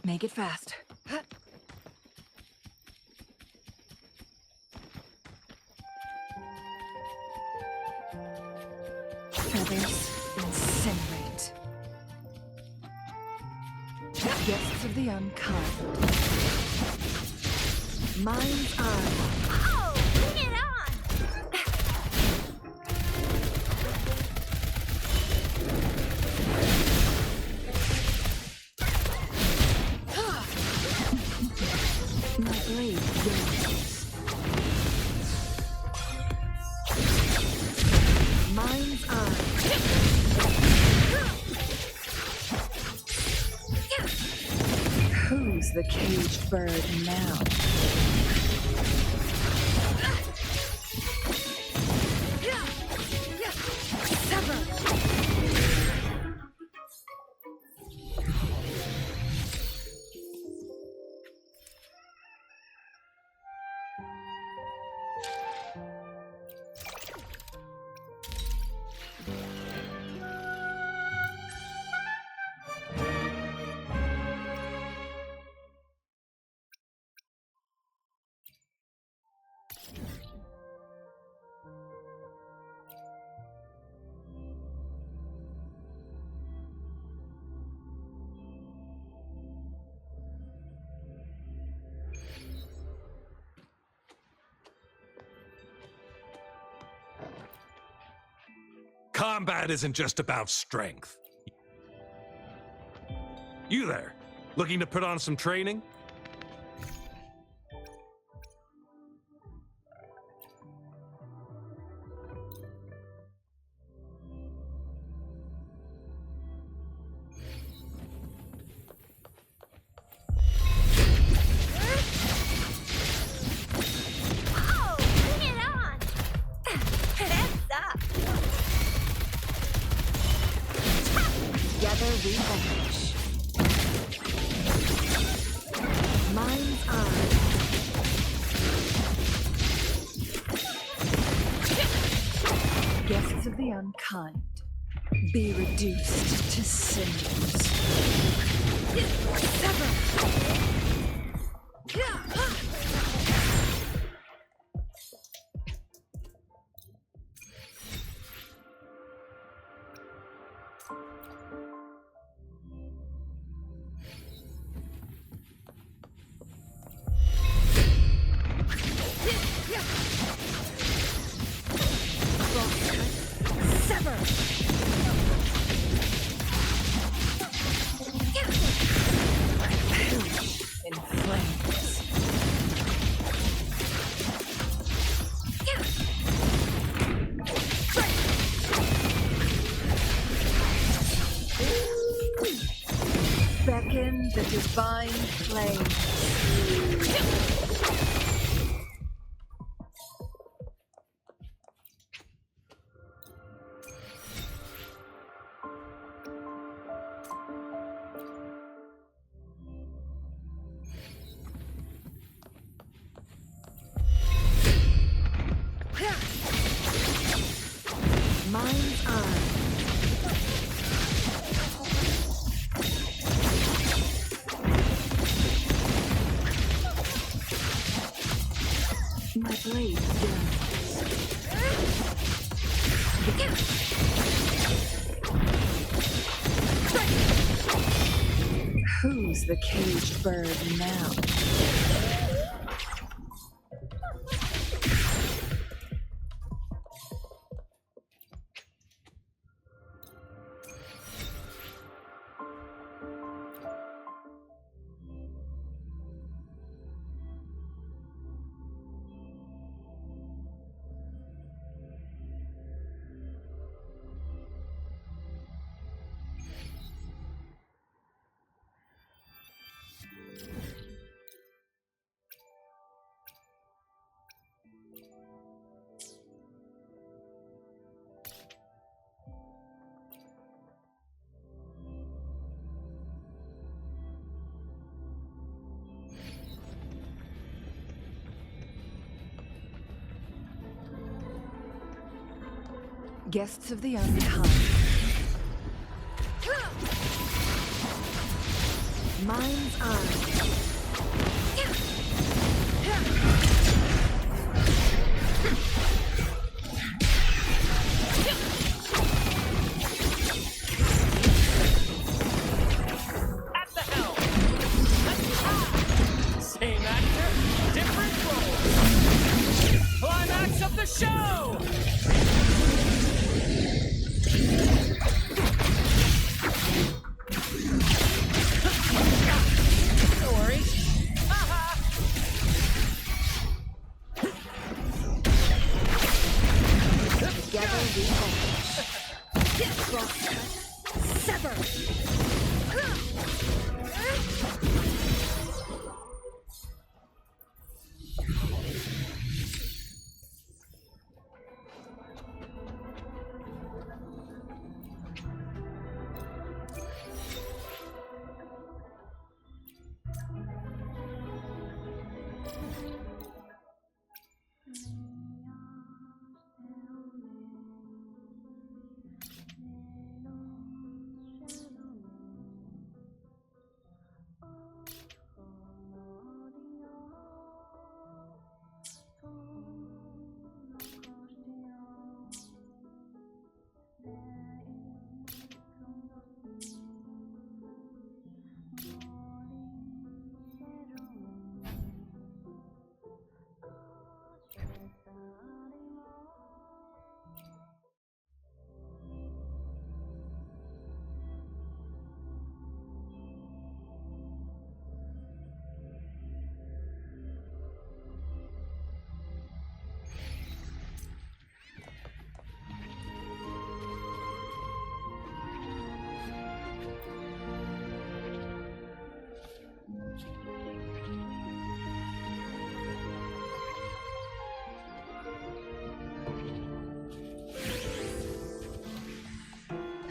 Make it fast. Feathers incinerate. Guests of the unkind. Mind's eye. Oh, bring it on! My blade burns. Mind's eye. Who's the caged bird now? Sever. Combat isn't just about strength. You there, looking to put on some training? Oh, bring it on! Heads up! Together we vanish. Mind's eye. Guests of the unkind, be reduced to cinders. Sever. Sever! In flames. Beckon the divine flame. Mind's eye. My blade burns. Who's the caged bird now? Guests of the unkind. Mind's eye. At the helm! Same actor, different role! Climax of the show! No worries. Together we vanish. Crosscut. Sever.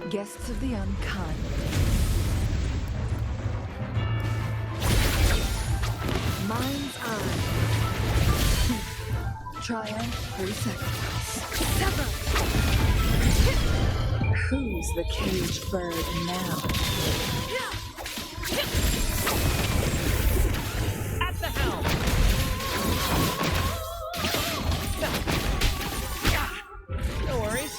Guests of the unkind. Mind's eye. Triumph through sacrifice. Sever! Who's the caged bird now? At the helm! No worries.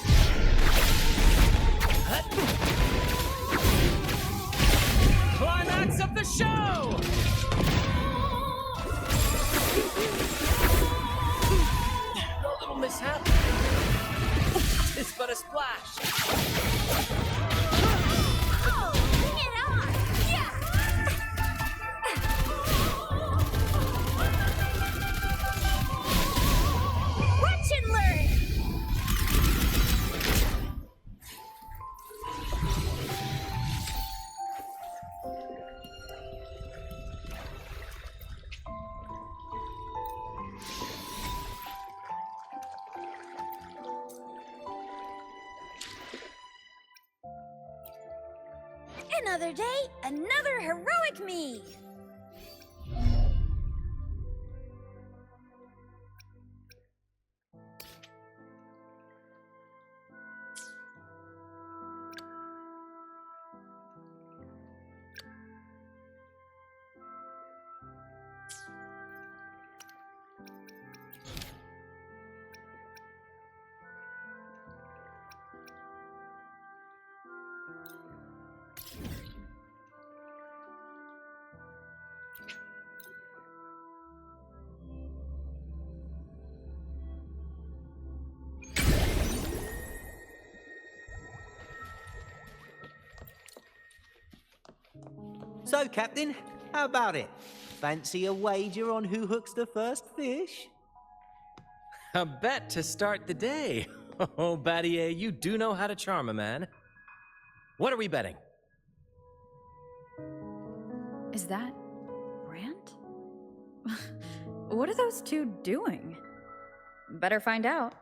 Climax of the show! No little mishap. It's but a splash. Oh, bring it on! Yeah! Watch and learn! Another day, another heroic me! So, Captain, how about it? Fancy a wager on who hooks the first fish? A bet to start the day. Oh, Battier, you do know how to charm a man. What are we betting? Is that Brant? What are those two doing? Better find out.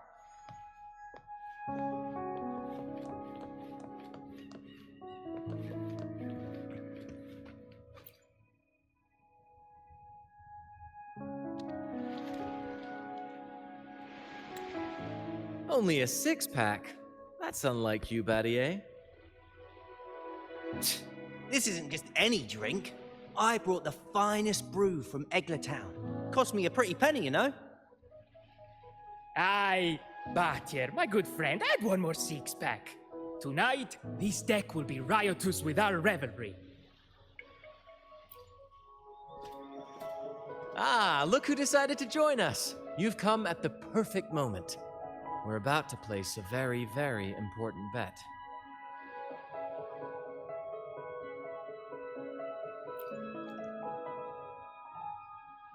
Only a six-pack. That's unlike you, Battier. This isn't just any drink. I brought the finest brew from Egla Town. Cost me a pretty penny, you know. Aye, Batier, my good friend, add one more six-pack. Tonight, this deck will be riotous with our revelry. Ah, look who decided to join us. You've come at the perfect moment. We're about to place a very, very important bet.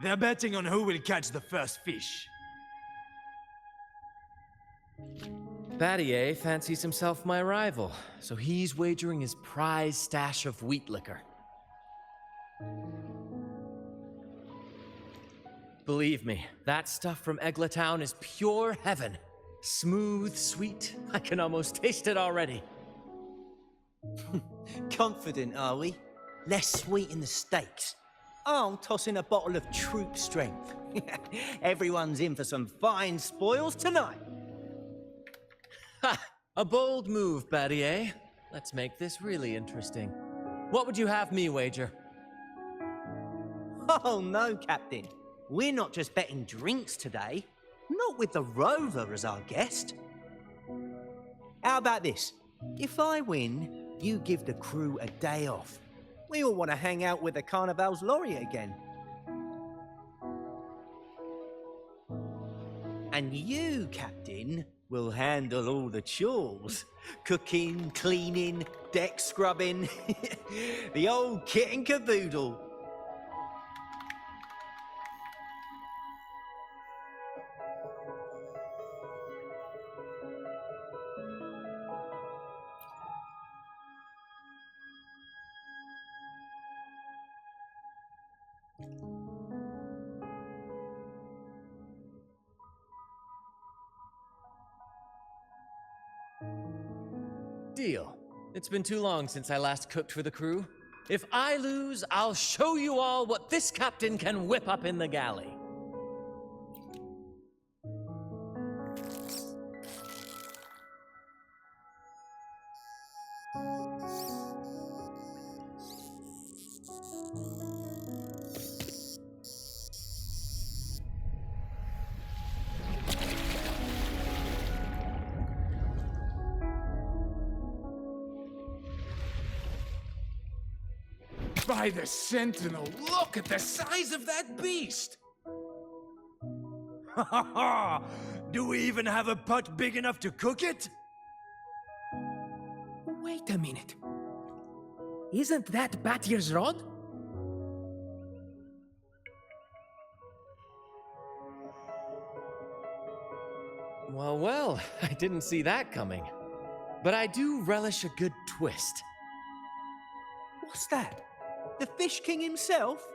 They're betting on who will catch the first fish. Battier fancies himself my rival, so he's wagering his prize stash of wheat liquor. Believe me, that stuff from Egla Town is pure heaven. Smooth, sweet, I can almost taste it already. Confident, are we? Less sweet in the steaks. I'll toss in a bottle of troop strength. Everyone's in for some fine spoils tonight. Ha! A bold move, Battier. Let's make this really interesting. What would you have me wager? Oh no, Captain. We're not just betting drinks today. Not with the Rover as our guest. How about this? If I win, you give the crew a day off. We all want to hang out with the Carnival's laureate again. And you, Captain, will handle all the chores. Cooking, cleaning, deck scrubbing. The old kit and caboodle. Deal. It's been too long since I last cooked for the crew. If I lose, I'll show you all what this captain can whip up in the galley. By the Sentinel, look at the size of that beast! Ha ha ha! Do we even have a pot big enough to cook it? Wait a minute. Isn't that Batier's rod? Well, well, I didn't see that coming. But I do relish a good twist. What's that? The Fish King himself?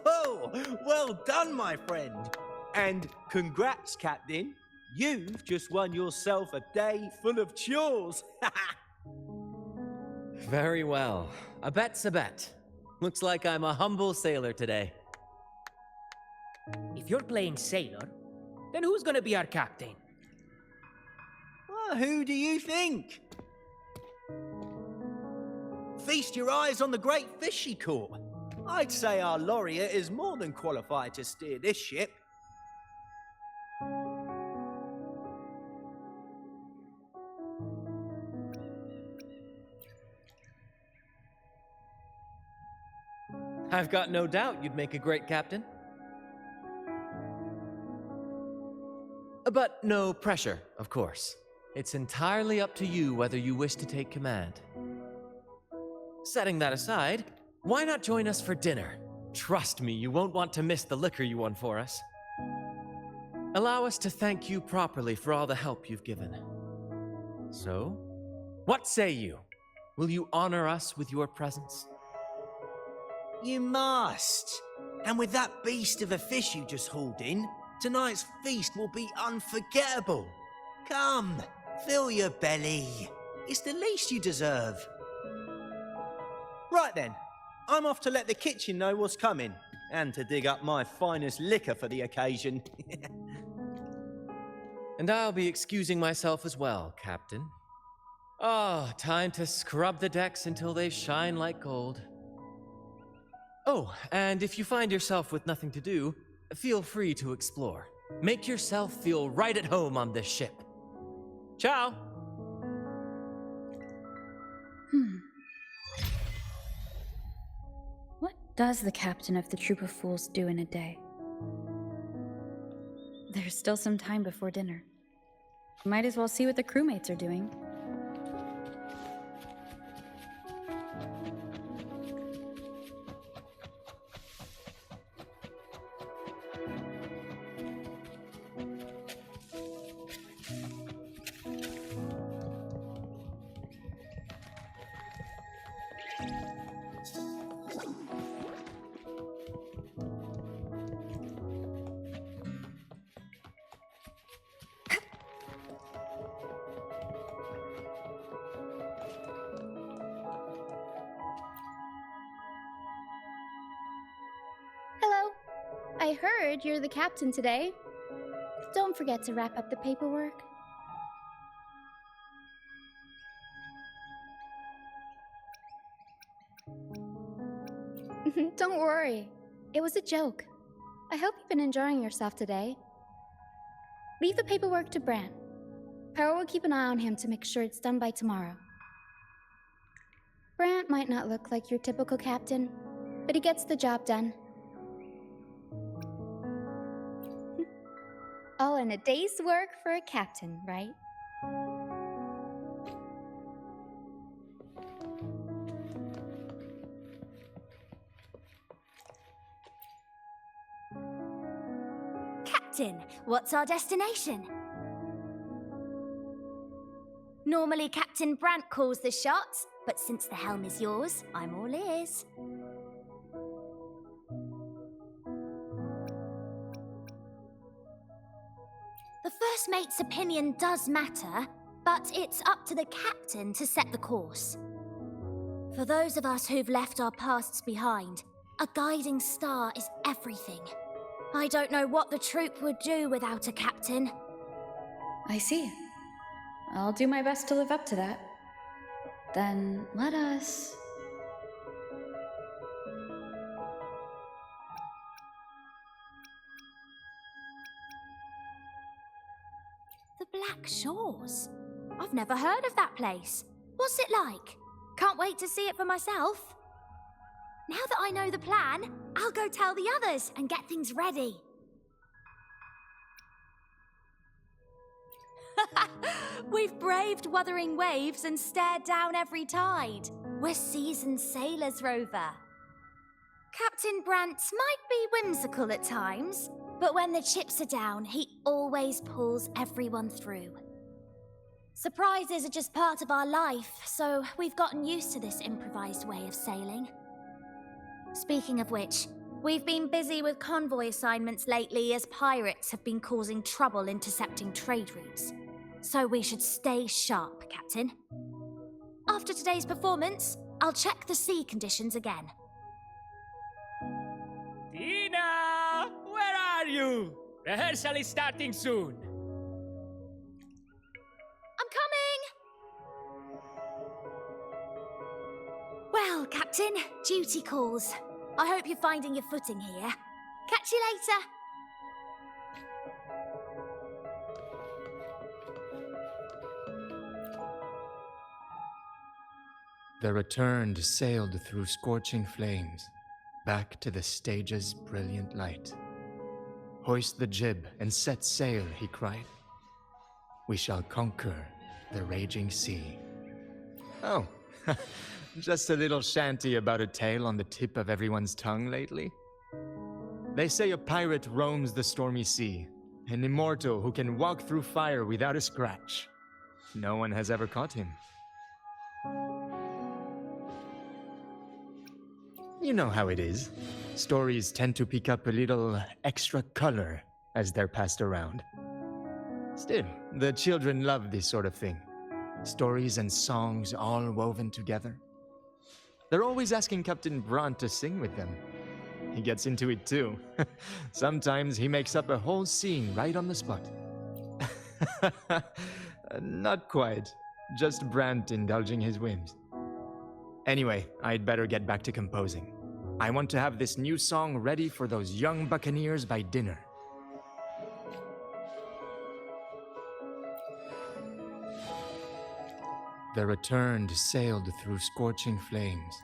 Oh, well done, my friend. And congrats, Captain. You've just won yourself a day full of chores. Very well. A bet's a bet. Looks like I'm a humble sailor today. If you're playing sailor, then who's gonna be our captain? Well, who do you think? Feast your eyes on the great fish she caught. I'd say our laureate is more than qualified to steer this ship. I've got no doubt you'd make a great captain. But no pressure, of course. It's entirely up to you whether you wish to take command. Setting that aside, why not join us for dinner? Trust me, you won't want to miss the liquor you won for us. Allow us to thank you properly for all the help you've given. So, what say you? Will you honor us with your presence? You must. And with that beast of a fish you just hauled in, tonight's feast will be unforgettable. Come, fill your belly. It's the least you deserve. Right then, I'm off to let the kitchen know what's coming, and to dig up my finest liquor for the occasion. And I'll be excusing myself as well, Captain. Oh, time to scrub the decks until they shine like gold. Oh, and if you find yourself with nothing to do, feel free to explore. Make yourself feel right at home on this ship. Ciao! What does the captain of the troop of fools do in a day? There's still some time before dinner. Might as well see what the crewmates are doing. Hello. I heard you're the captain today. Don't forget to wrap up the paperwork. Don't worry. It was a joke. I hope you've been enjoying yourself today. Leave the paperwork to Brant. Power will keep an eye on him to make sure it's done by tomorrow. Brant might not look like your typical captain, but he gets the job done. All in a day's work for a captain, right? Captain, what's our destination? Normally Captain Brant calls the shots, but since the helm is yours, I'm all ears. The first mate's opinion does matter, but it's up to the captain to set the course. For those of us who've left our pasts behind, a guiding star is everything. I don't know what the troop would do without a captain. I see. I'll do my best to live up to that. Then let us... The Black Shores? I've never heard of that place. What's it like? Can't wait to see it for myself. Now that I know the plan, I'll go tell the others and get things ready. We've braved wuthering waves and stared down every tide. We're seasoned sailors, Rover. Captain Brant might be whimsical at times, but when the chips are down, he always pulls everyone through. Surprises are just part of our life, so we've gotten used to this improvised way of sailing. Speaking of which, we've been busy with convoy assignments lately as pirates have been causing trouble intercepting trade routes. So we should stay sharp, Captain. After today's performance, I'll check the sea conditions again. Tina! Where are you? Rehearsal is starting soon. I'm coming! Well, Captain, duty calls. I hope you're finding your footing here. Catch you later. The Returned sailed through scorching flames, back to the stage's brilliant light. Hoist the jib and set sail, he cried. We shall conquer the raging sea. Oh, just a little shanty about a tale on the tip of everyone's tongue lately. They say a pirate roams the stormy sea, an immortal who can walk through fire without a scratch. No one has ever caught him. You know how it is. Stories tend to pick up a little extra color as they're passed around. Still, the children love this sort of thing. Stories and songs all woven together. They're always asking Captain Brant to sing with them. He gets into it too. Sometimes he makes up a whole scene right on the spot. Not quite. Just Brant indulging his whims. Anyway, I'd better get back to composing. I want to have this new song ready for those young buccaneers by dinner. The returned sailed through scorching flames.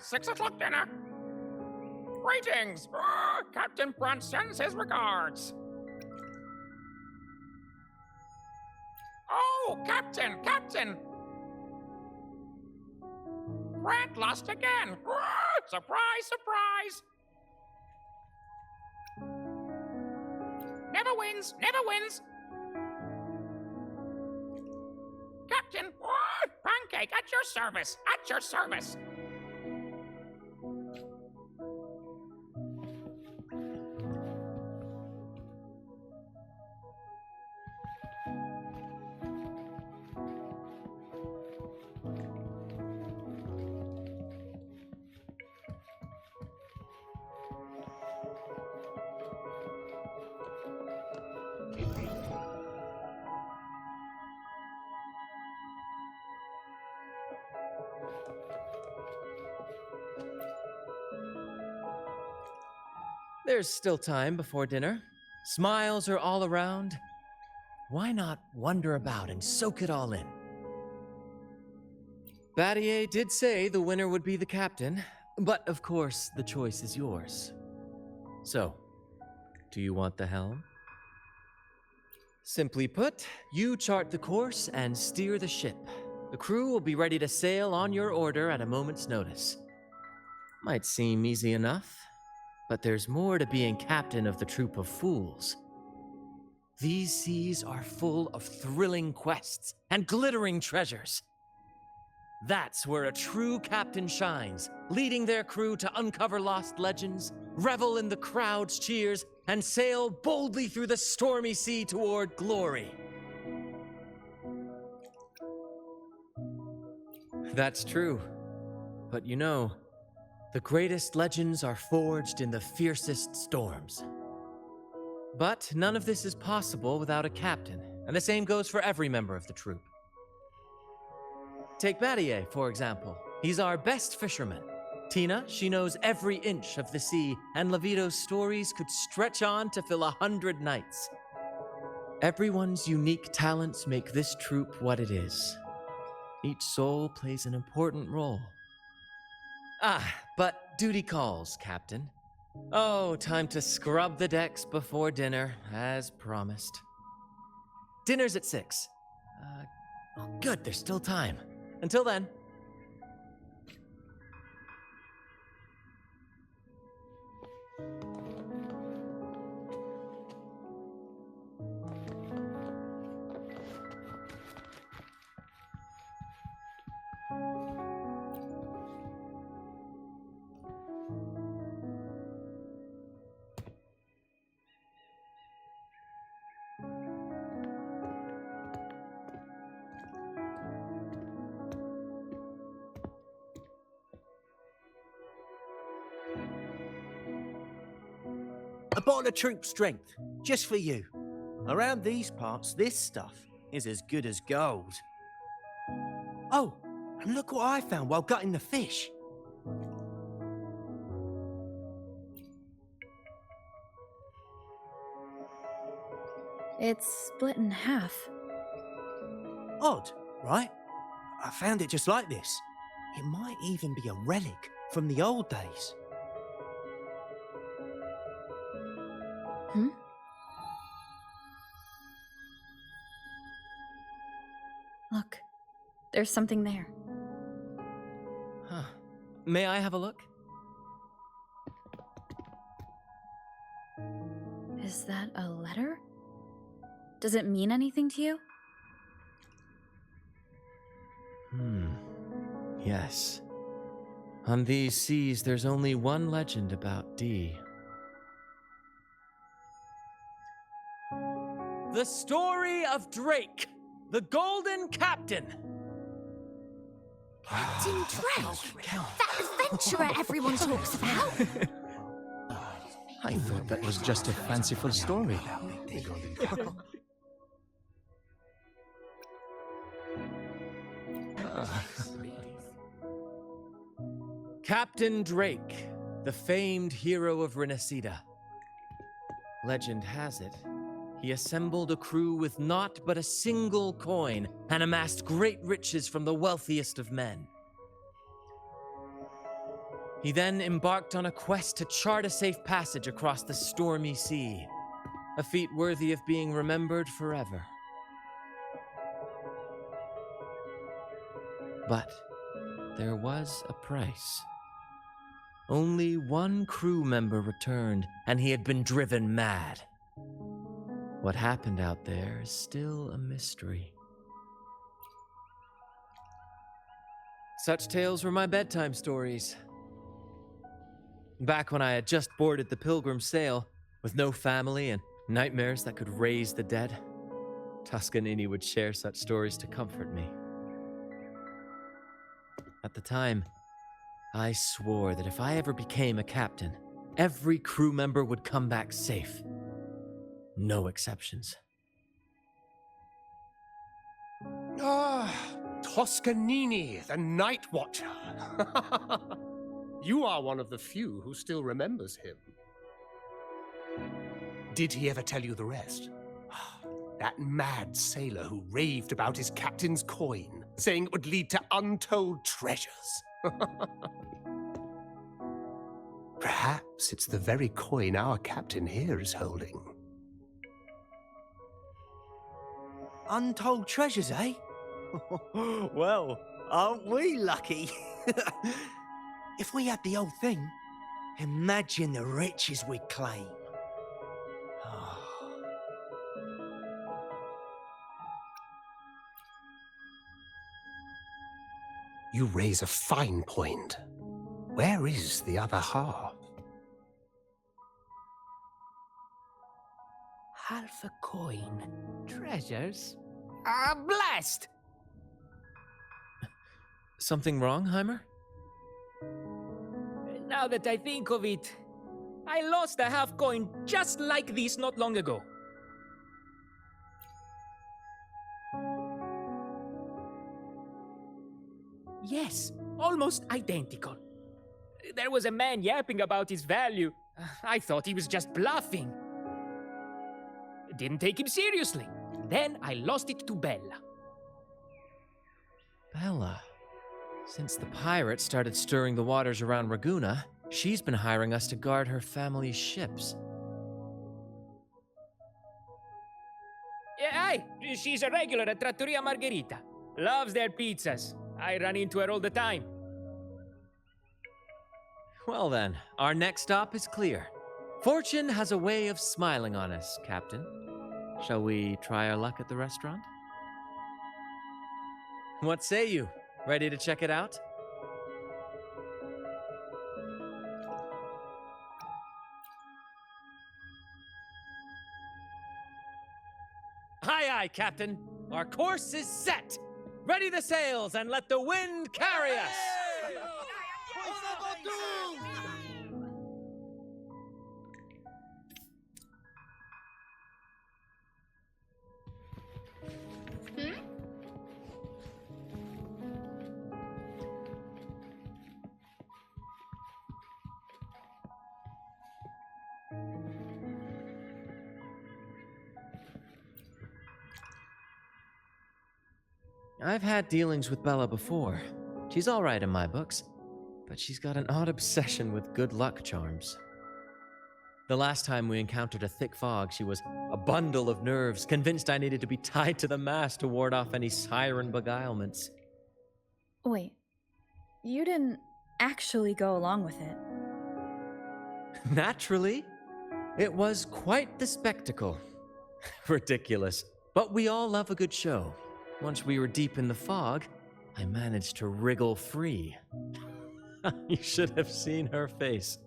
Six o'clock dinner. Greetings! Captain Brant sends his regards. Oh, Captain! Brant lost again! Surprise, surprise! Never wins! Captain! Pancake, at your service! There's still time before dinner. Smiles are all around. Why not wander about and soak it all in? Battier did say the winner would be the captain, but of course the choice is yours. So, do you want the helm? Simply put, you chart the course and steer the ship. The crew will be ready to sail on your order at a moment's notice. Might seem easy enough, but there's more to being captain of the troop of fools. These seas are full of thrilling quests and glittering treasures. That's where a true captain shines, leading their crew to uncover lost legends, revel in the crowd's cheers, and sail boldly through the stormy sea toward glory. That's true. But you know, the greatest legends are forged in the fiercest storms. But none of this is possible without a captain, and the same goes for every member of the troop. Take Battier, for example. He's our best fisherman. Tina, she knows every inch of the sea, and Levito's stories could stretch on to fill 100 nights. Everyone's unique talents make this troop what it is. Each soul plays an important role. But duty calls, Captain. Oh, time to scrub the decks before dinner, as promised. Dinner's at 6. Good, there's still time. Until then. A bottle of troop strength, just for you. Around these parts, this stuff is as good as gold. Oh, and look what I found while gutting the fish. It's split in half. Odd, right? I found it just like this. It might even be a relic from the old days. Look, there's something there. May I have a look? Is that a letter? Does it mean anything to you? Yes. On these seas, there's only one legend about Dee. The story of Drake, the Golden Captain. Captain Drake? That adventurer everyone talks about? I thought that was just a fanciful story. Captain Drake, the famed hero of Renacida. Legend has it, he assembled a crew with naught but a single coin and amassed great riches from the wealthiest of men. He then embarked on a quest to chart a safe passage across the stormy sea, a feat worthy of being remembered forever. But there was a price. Only one crew member returned, and he had been driven mad. What happened out there is still a mystery. Such tales were my bedtime stories. Back when I had just boarded the Pilgrim sail, with no family and nightmares that could raise the dead, Toscanini would share such stories to comfort me. At the time, I swore that if I ever became a captain, every crew member would come back safe. No exceptions. Ah, Toscanini, the Night Watcher. You are one of the few who still remembers him. Did he ever tell you the rest? That mad sailor who raved about his captain's coin, saying it would lead to untold treasures. Perhaps it's the very coin our captain here is holding. Untold treasures, eh? Well, aren't we lucky? If we had the whole thing, imagine the riches we'd claim. You raise a fine point. Where is the other half? Half a coin. Treasures? Blast! Something wrong, Hymer? Now that I think of it, I lost a half coin just like this not long ago. Yes, almost identical. There was a man yapping about his value. I thought he was just bluffing. Didn't take him seriously. Then I lost it to Bella. Bella. Since the pirates started stirring the waters around Ragunna, she's been hiring us to guard her family's ships. Yeah, aye, she's a regular at Trattoria Margherita. Loves their pizzas. I run into her all the time. Well then, our next stop is clear. Fortune has a way of smiling on us, Captain. Shall we try our luck at the restaurant? What say you? Ready to check it out? Aye, aye, Captain. Our course is set. Ready the sails and let the wind carry us. I've had dealings with Bella before. She's all right in my books, but she's got an odd obsession with good luck charms. The last time we encountered a thick fog, she was a bundle of nerves, convinced I needed to be tied to the mast to ward off any siren beguilements. Wait, you didn't actually go along with it? Naturally. It was quite the spectacle. Ridiculous, but we all love a good show. Once we were deep in the fog, I managed to wriggle free. You should have seen her face.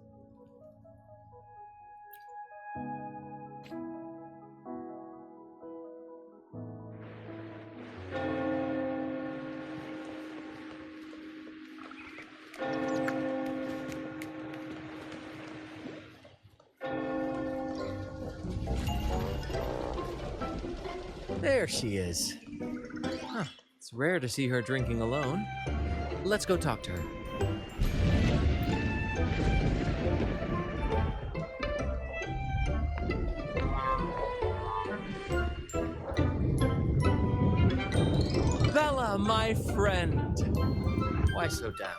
There she is. Huh. It's rare to see her drinking alone. Let's go talk to her. Bella, my friend. Why so down?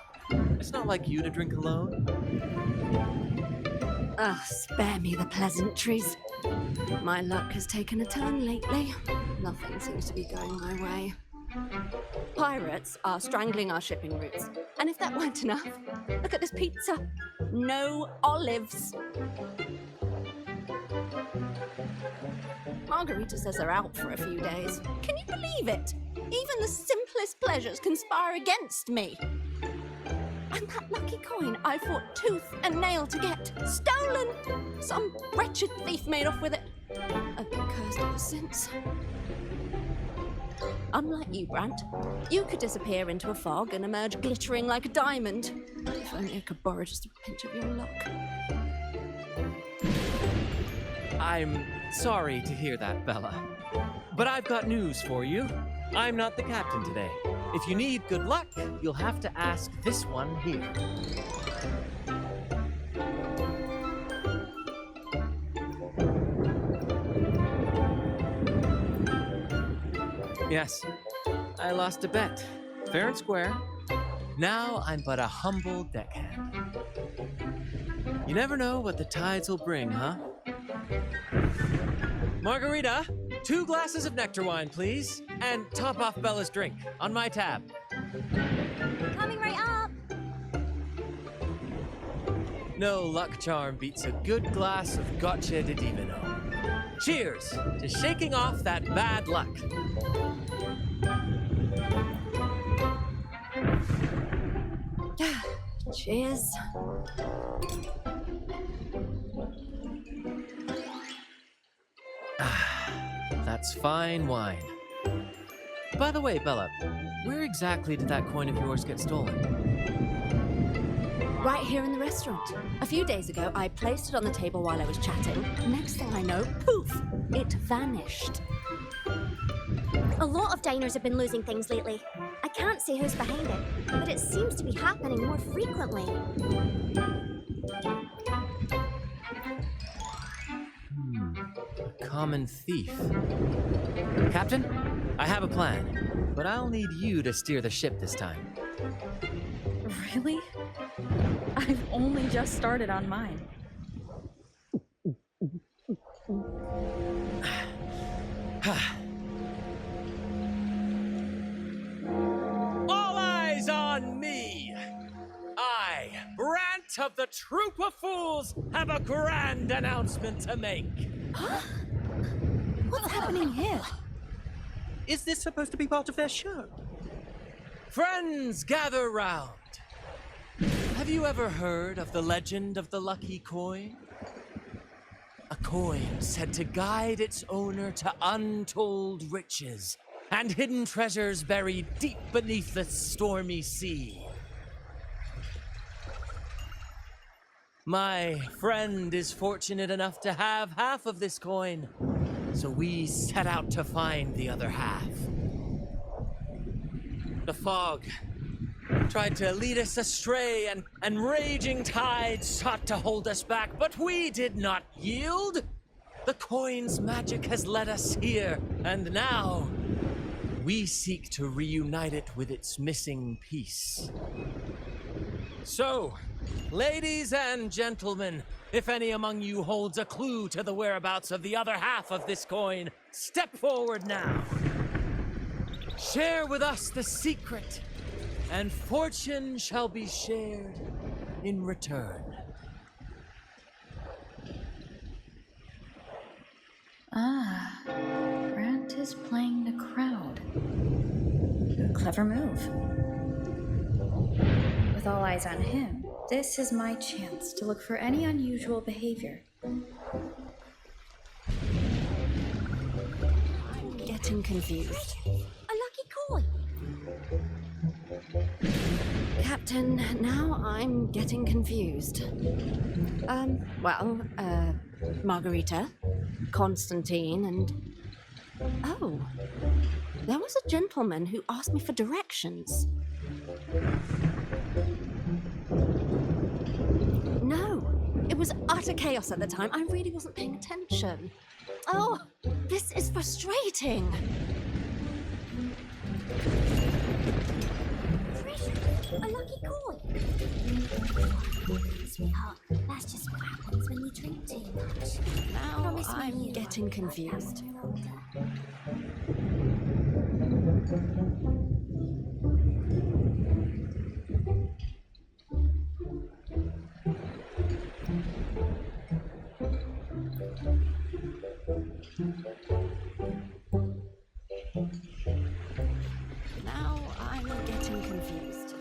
It's not like you to drink alone. Ah, spare me the pleasantries. My luck has taken a turn lately. Nothing seems to be going my way. Pirates are strangling our shipping routes. And if that weren't enough, look at this pizza. No olives. Margherita says they're out for a few days. Can you believe it? Even the simplest pleasures conspire against me. And that lucky coin I fought tooth and nail to get. Stolen! Some wretched thief made off with it. I've been cursed ever since. Unlike you, Brant, you could disappear into a fog and emerge glittering like a diamond. If only I could borrow just a pinch of your luck. I'm sorry to hear that, Bella. But I've got news for you. I'm not the captain today. If you need good luck, you'll have to ask this one here. Yes, I lost a bet. Fair and square. Now I'm but a humble deckhand. You never know what the tides will bring, huh? Margherita, 2 glasses of nectar wine, please. And top off Bella's drink on my tab. Coming right up. No luck charm beats a good glass of Goccia di Divino. Cheers to shaking off that bad luck. Cheers. That's fine wine. By the way, Bella, where exactly did that coin of yours get stolen? Right here in the restaurant. A few days ago, I placed it on the table while I was chatting. Next thing I know, poof, it vanished. A lot of diners have been losing things lately. I can't see who's behind it, but it seems to be happening more frequently. A common thief. Captain, I have a plan, but I'll need you to steer the ship this time. Really? I've only just started on mine. All eyes on me! I, Brant of the Troop of Fools, have a grand announcement to make. What's happening here? Is this supposed to be part of their show? Friends, gather round. Have you ever heard of the legend of the lucky coin? A coin said to guide its owner to untold riches and hidden treasures buried deep beneath the stormy sea. My friend is fortunate enough to have half of this coin, so we set out to find the other half. The fog tried to lead us astray, and raging tides sought to hold us back, but we did not yield. The coin's magic has led us here, and now we seek to reunite it with its missing piece. So, ladies and gentlemen, if any among you holds a clue to the whereabouts of the other half of this coin, step forward now. Share with us the secret, and fortune shall be shared in return. Ah, Brant is playing the crowd. A clever move. With all eyes on him, this is my chance to look for any unusual behavior. I'm getting confused. A lucky coin. Captain, now I'm getting confused. Margherita, Constantine, and Oh, there was a gentleman who asked me for directions. No, it was utter chaos at the time. I really wasn't paying attention. Oh, this is frustrating. A lucky coin! Sweetheart, that's just what happens when you drink too much. Now I'm getting confused. Now I'm getting confused.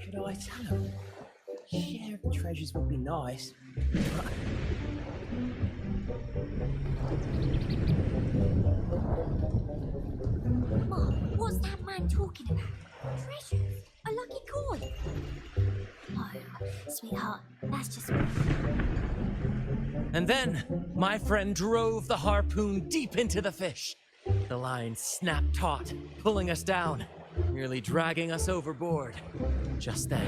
Should I tell him? Share of the treasures would be nice. Mom, what's that man talking about? Treasures? A lucky coin? Oh, sweetheart, that's just... And then, my friend drove the harpoon deep into the fish. The line snapped taut, pulling us down, nearly dragging us overboard. Just then,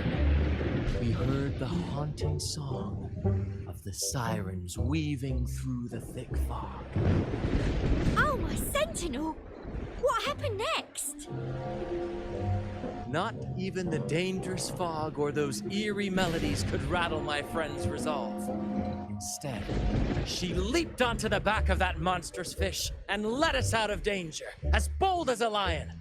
we heard the haunting song of the sirens weaving through the thick fog. Oh, my sentinel! What happened next? Not even the dangerous fog or those eerie melodies could rattle my friend's resolve. Instead, she leaped onto the back of that monstrous fish and led us out of danger, as bold as a lion.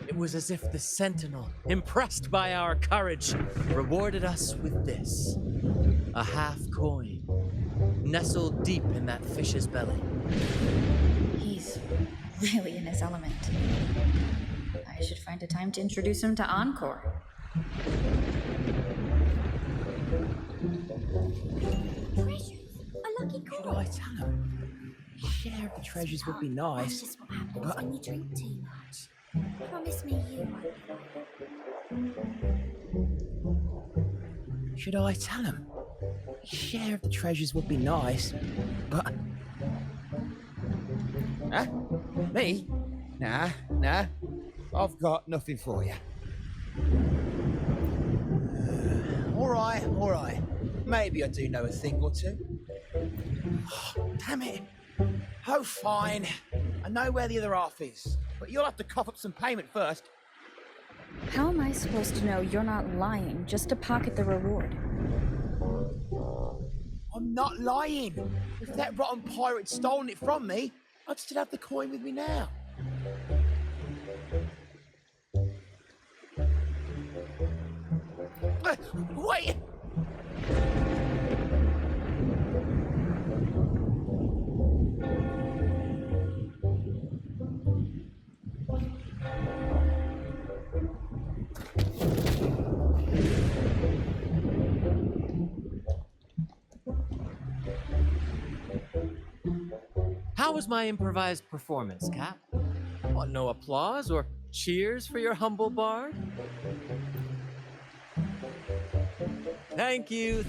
It was as if the sentinel, impressed by our courage, rewarded us with this. A half coin, nestled deep in that fish's belly. He's really in his element. I should find a time to introduce him to Encore. Treasures? A lucky coin? Should I tell him? Share of the treasures would be nice. That's just what happens when you drink too much. Promise me you won't. Should I tell him? Share of the treasures would be nice, but... Huh? Me? Nah. I've got nothing for you. All right. Maybe I do know a thing or two. Damn it. Oh, fine. I know where the other half is, but you'll have to cough up some payment first. How am I supposed to know you're not lying just to pocket the reward? I'm not lying. If that rotten pirate had stolen it from me, I'd still have the coin with me now. Wait! How was my improvised performance, Cap? Want no applause or cheers for your humble bard? Thank you.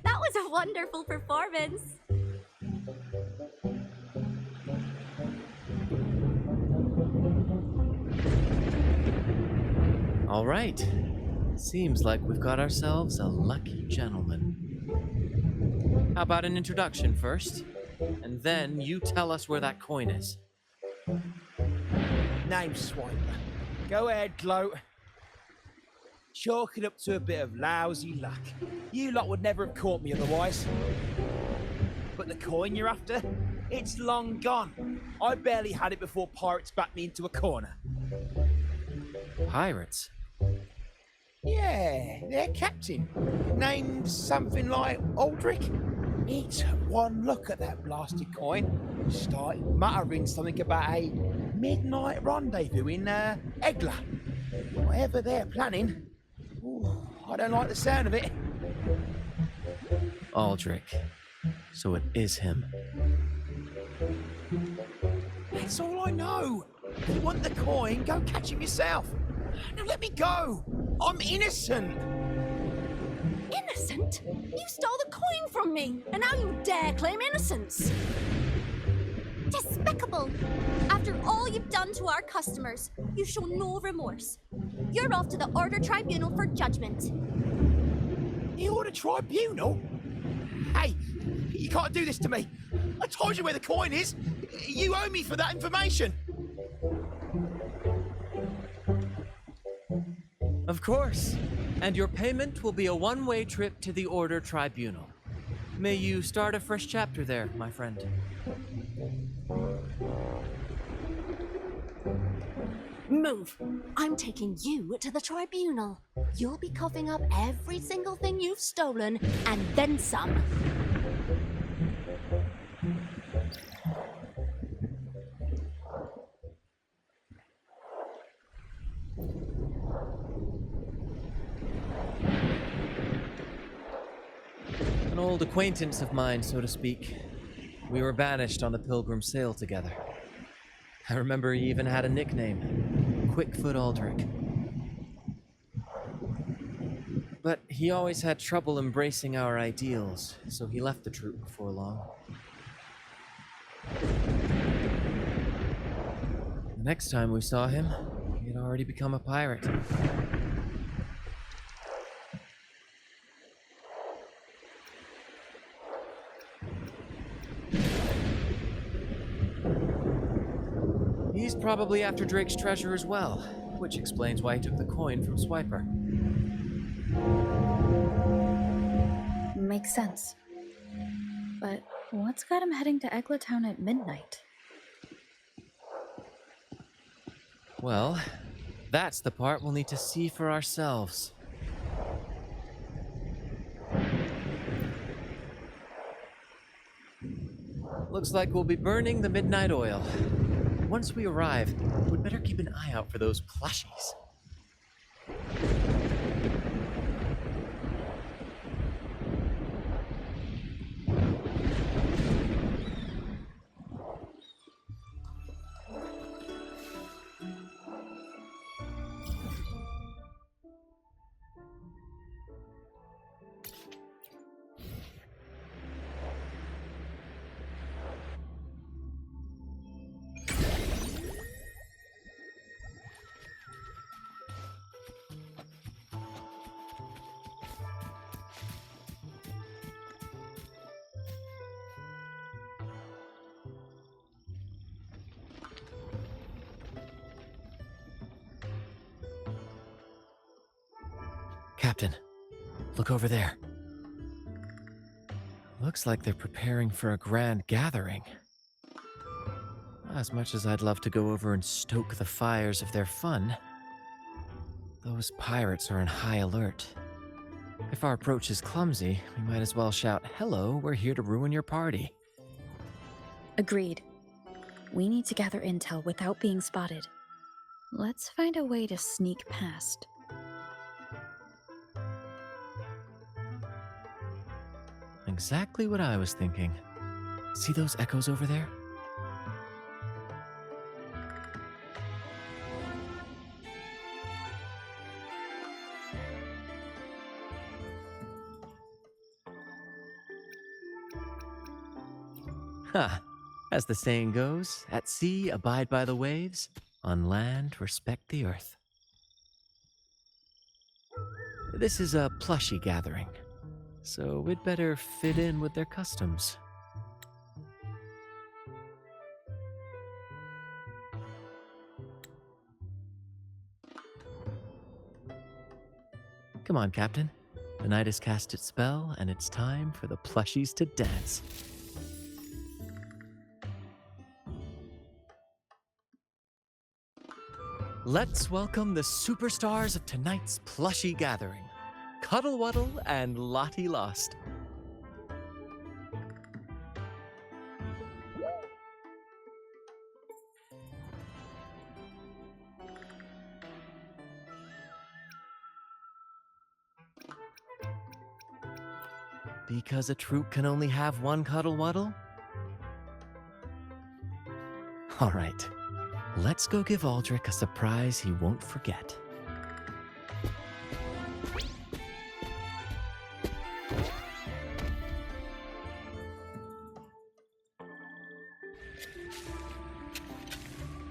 That was a wonderful performance. All right. Seems like we've got ourselves a lucky gentleman. How about an introduction first? And then you tell us where that coin is. Name's Swiper. Go ahead, gloat. Chalk it up to a bit of lousy luck. You lot would never have caught me otherwise. But the coin you're after? It's long gone. I barely had it before pirates backed me into a corner. Pirates? Yeah, their captain, named something like Aldrich. He took one look at that blasted coin, started muttering something about a midnight rendezvous in Egla. Whatever they're planning, ooh, I don't like the sound of it. Aldrich. So it is him. That's all I know. If you want the coin, go catch him yourself. Now let me go. I'm innocent. Innocent? You stole the coin from me, and now you dare claim innocence. Despicable! After all you've done to our customers, you show no remorse. You're off to the Order Tribunal for judgment. The Order Tribunal? Hey, you can't do this to me. I told you where the coin is. You owe me for that information. Of course. And your payment will be a one-way trip to the Order Tribunal. May you start a fresh chapter there, my friend. Move. I'm taking you to the tribunal. You'll be coughing up every single thing you've stolen, and then some. An old acquaintance of mine, so to speak. We were banished on the Pilgrim Sail together. I remember he even had a nickname, Quickfoot Aldrich. But he always had trouble embracing our ideals, so he left the troop before long. The next time we saw him, he had already become a pirate. He's probably after Drake's treasure as well, which explains why he took the coin from Swiper. Makes sense. But what's got him heading to Egla Town at midnight? Well, that's the part we'll need to see for ourselves. Looks like we'll be burning the midnight oil. Once we arrive, we'd better keep an eye out for those plushies. Captain, look over there. Looks like they're preparing for a grand gathering. As much as I'd love to go over and stoke the fires of their fun, those pirates are in high alert. If our approach is clumsy, we might as well shout, "Hello, we're here to ruin your party." Agreed. We need to gather intel without being spotted. Let's find a way to sneak past. Exactly what I was thinking. See those echoes over there? Ha! As the saying goes, at sea abide by the waves, on land respect the earth. This is a plushie gathering, so we'd better fit in with their customs. Come on, Captain. The night has cast its spell, and it's time for the plushies to dance. Let's welcome the superstars of tonight's plushy gathering, Cuddle Wuddle and Lottie Lost. Because a troop can only have one Cuddle Wuddle? All right, let's go give Aldrich a surprise he won't forget.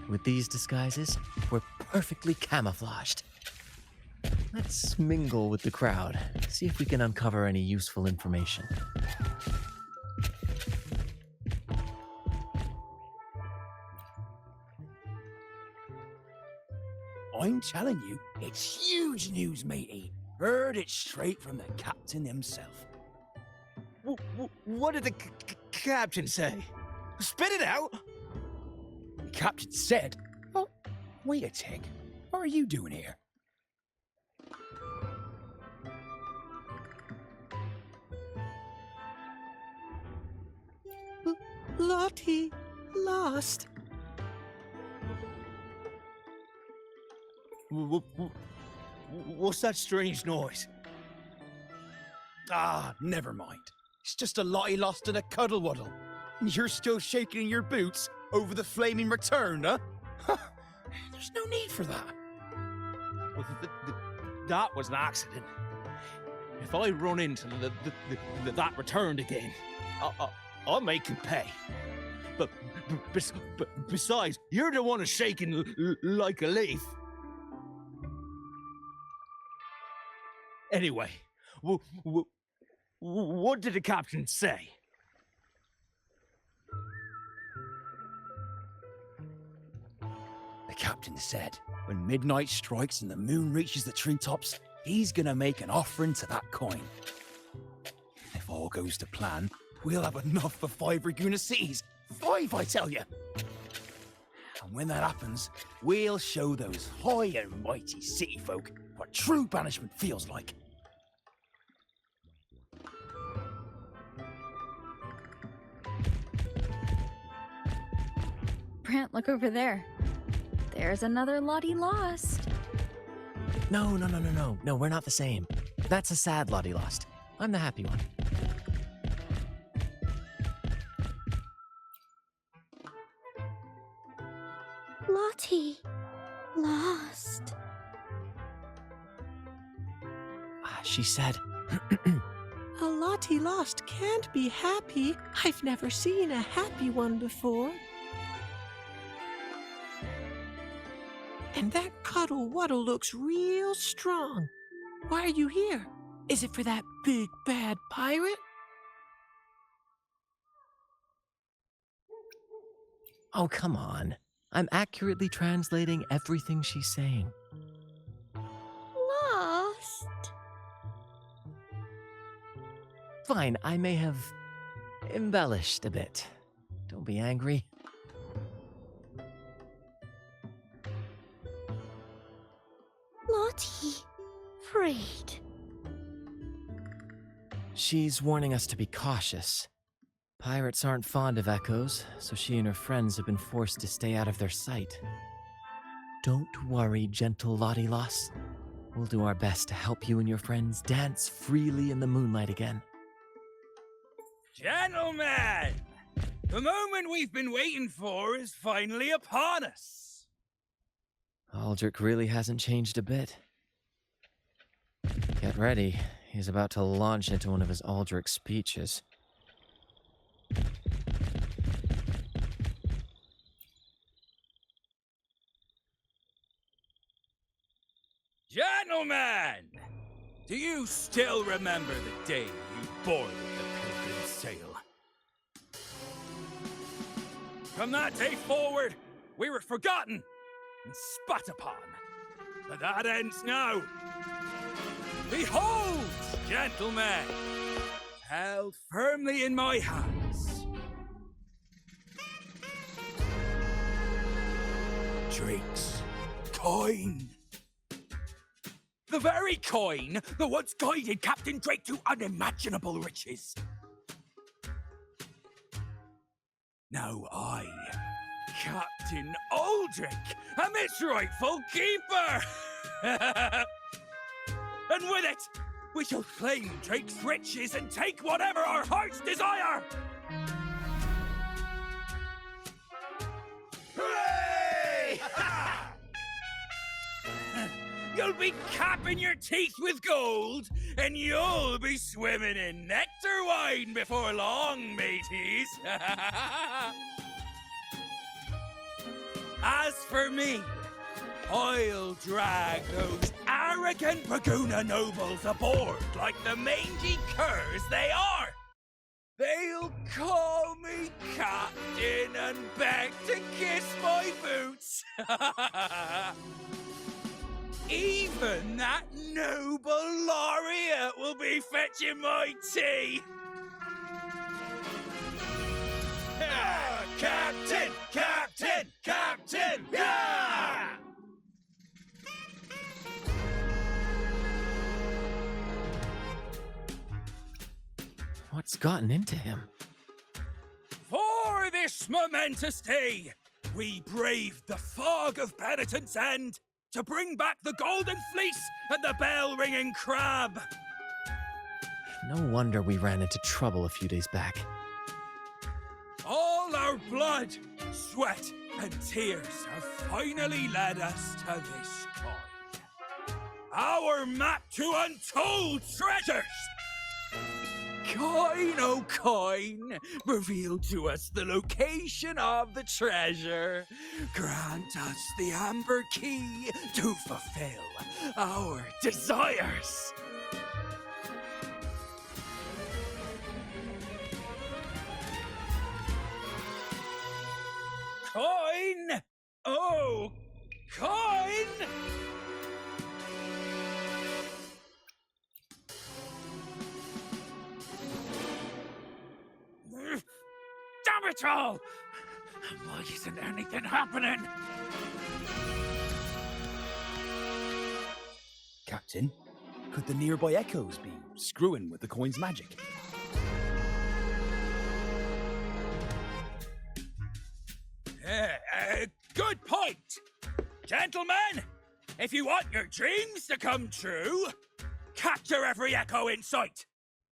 With these disguises, we're perfectly camouflaged. Let's mingle with the crowd, see if we can uncover any useful information. I'm telling you, it's huge news, matey. Heard it straight from the captain himself. What did the captain say? Spit it out! The captain said, "Oh, wait a tick. What are you doing here?" Lottie, lost. What's that strange noise? Ah, never mind. It's just a Lottie lost and a Cuddle Wuddle. And you're still shaking in your boots over the flaming return, huh? There's no need for that. Well, that was an accident. If I run into that returned again, I'll make him pay. But besides, you're the one who's shaking like a leaf. Anyway, what did the captain say? The captain said, when midnight strikes and the moon reaches the treetops, he's gonna make an offering to that coin. If all goes to plan, we'll have enough for 5 Ragunna cities. 5, I tell you. And when that happens, we'll show those high and mighty city folk what true banishment feels like. Brant, look over there. There's another Lottie lost. No, we're not the same. That's a sad Lottie Lost. I'm the happy one. Lottie lost. She said, A Lottie lost can't be happy. I've never seen a happy one before. And that Cuddle Wuddle looks real strong. Why are you here? Is it for that big bad pirate? oh, come on. I'm accurately translating everything she's saying. Lost. Fine, I may have embellished a bit. Don't be angry. Lottie. Afraid. She's warning us to be cautious. Pirates aren't fond of echoes, so she and her friends have been forced to stay out of their sight. Don't worry, gentle Lottie Loss. We'll do our best to help you and your friends dance freely in the moonlight again. Gentlemen! The moment we've been waiting for is finally upon us! Aldrich really hasn't changed a bit. Get ready, he's about to launch into one of his Aldrich speeches. Gentlemen! Do you still remember the day you boarded the Pilgrim's sail? From that day forward, we were forgotten and spat upon. But that ends now. Behold, gentlemen, held firmly in my hands. Drinks, coin. The very coin that once guided Captain Drake to unimaginable riches. Now I, Captain Aldrich, am its rightful keeper! And with it, we shall claim Drake's riches and take whatever our hearts desire! Hooray! You'll be capping your teeth with gold, and you'll be swimming in nectar wine before long, mateys. As for me, I'll drag those arrogant Ragunna nobles aboard like the mangy curs they are. They'll call me captain and beg to kiss my boots. Even that noble laureate will be fetching my tea. Captain! Captain! Captain! Yeah! What's gotten into him? For this momentous day, we braved the fog of penitence and to bring back the golden fleece and the bell-ringing crab. No wonder we ran into trouble a few days back. All our blood, sweat, and tears have finally led us to this coin. Our map to untold treasures! Coin, oh coin, reveal to us the location of the treasure. Grant us the amber key to fulfill our desires. Coin! Oh, coin! Damn it all! Why isn't anything happening? Captain, could the nearby echoes be screwing with the coin's magic? Good point! Gentlemen, if you want your dreams to come true, capture every echo in sight.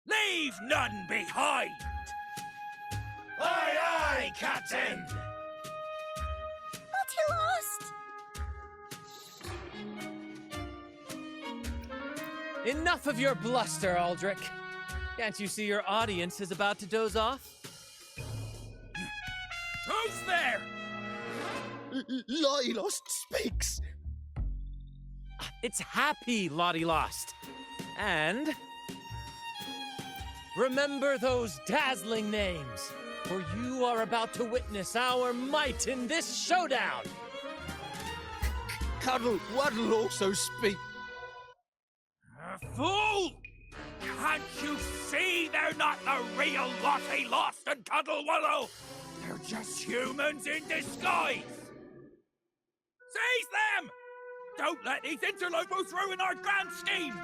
Leave none behind! Aye, aye, Captain! But he lost! Enough of your bluster, Aldrich. Can't you see your audience is about to doze off? Who's there? Lottie Lost speaks! It's happy Lottie Lost. And remember those dazzling names, for you are about to witness our might in this showdown. Cuddle Waddle also speak. Fool! Can't you see they're not the real Lottie Lost and Cuddle Wallow? They're just humans in disguise! Seize them! Don't let these interlopers ruin our grand scheme!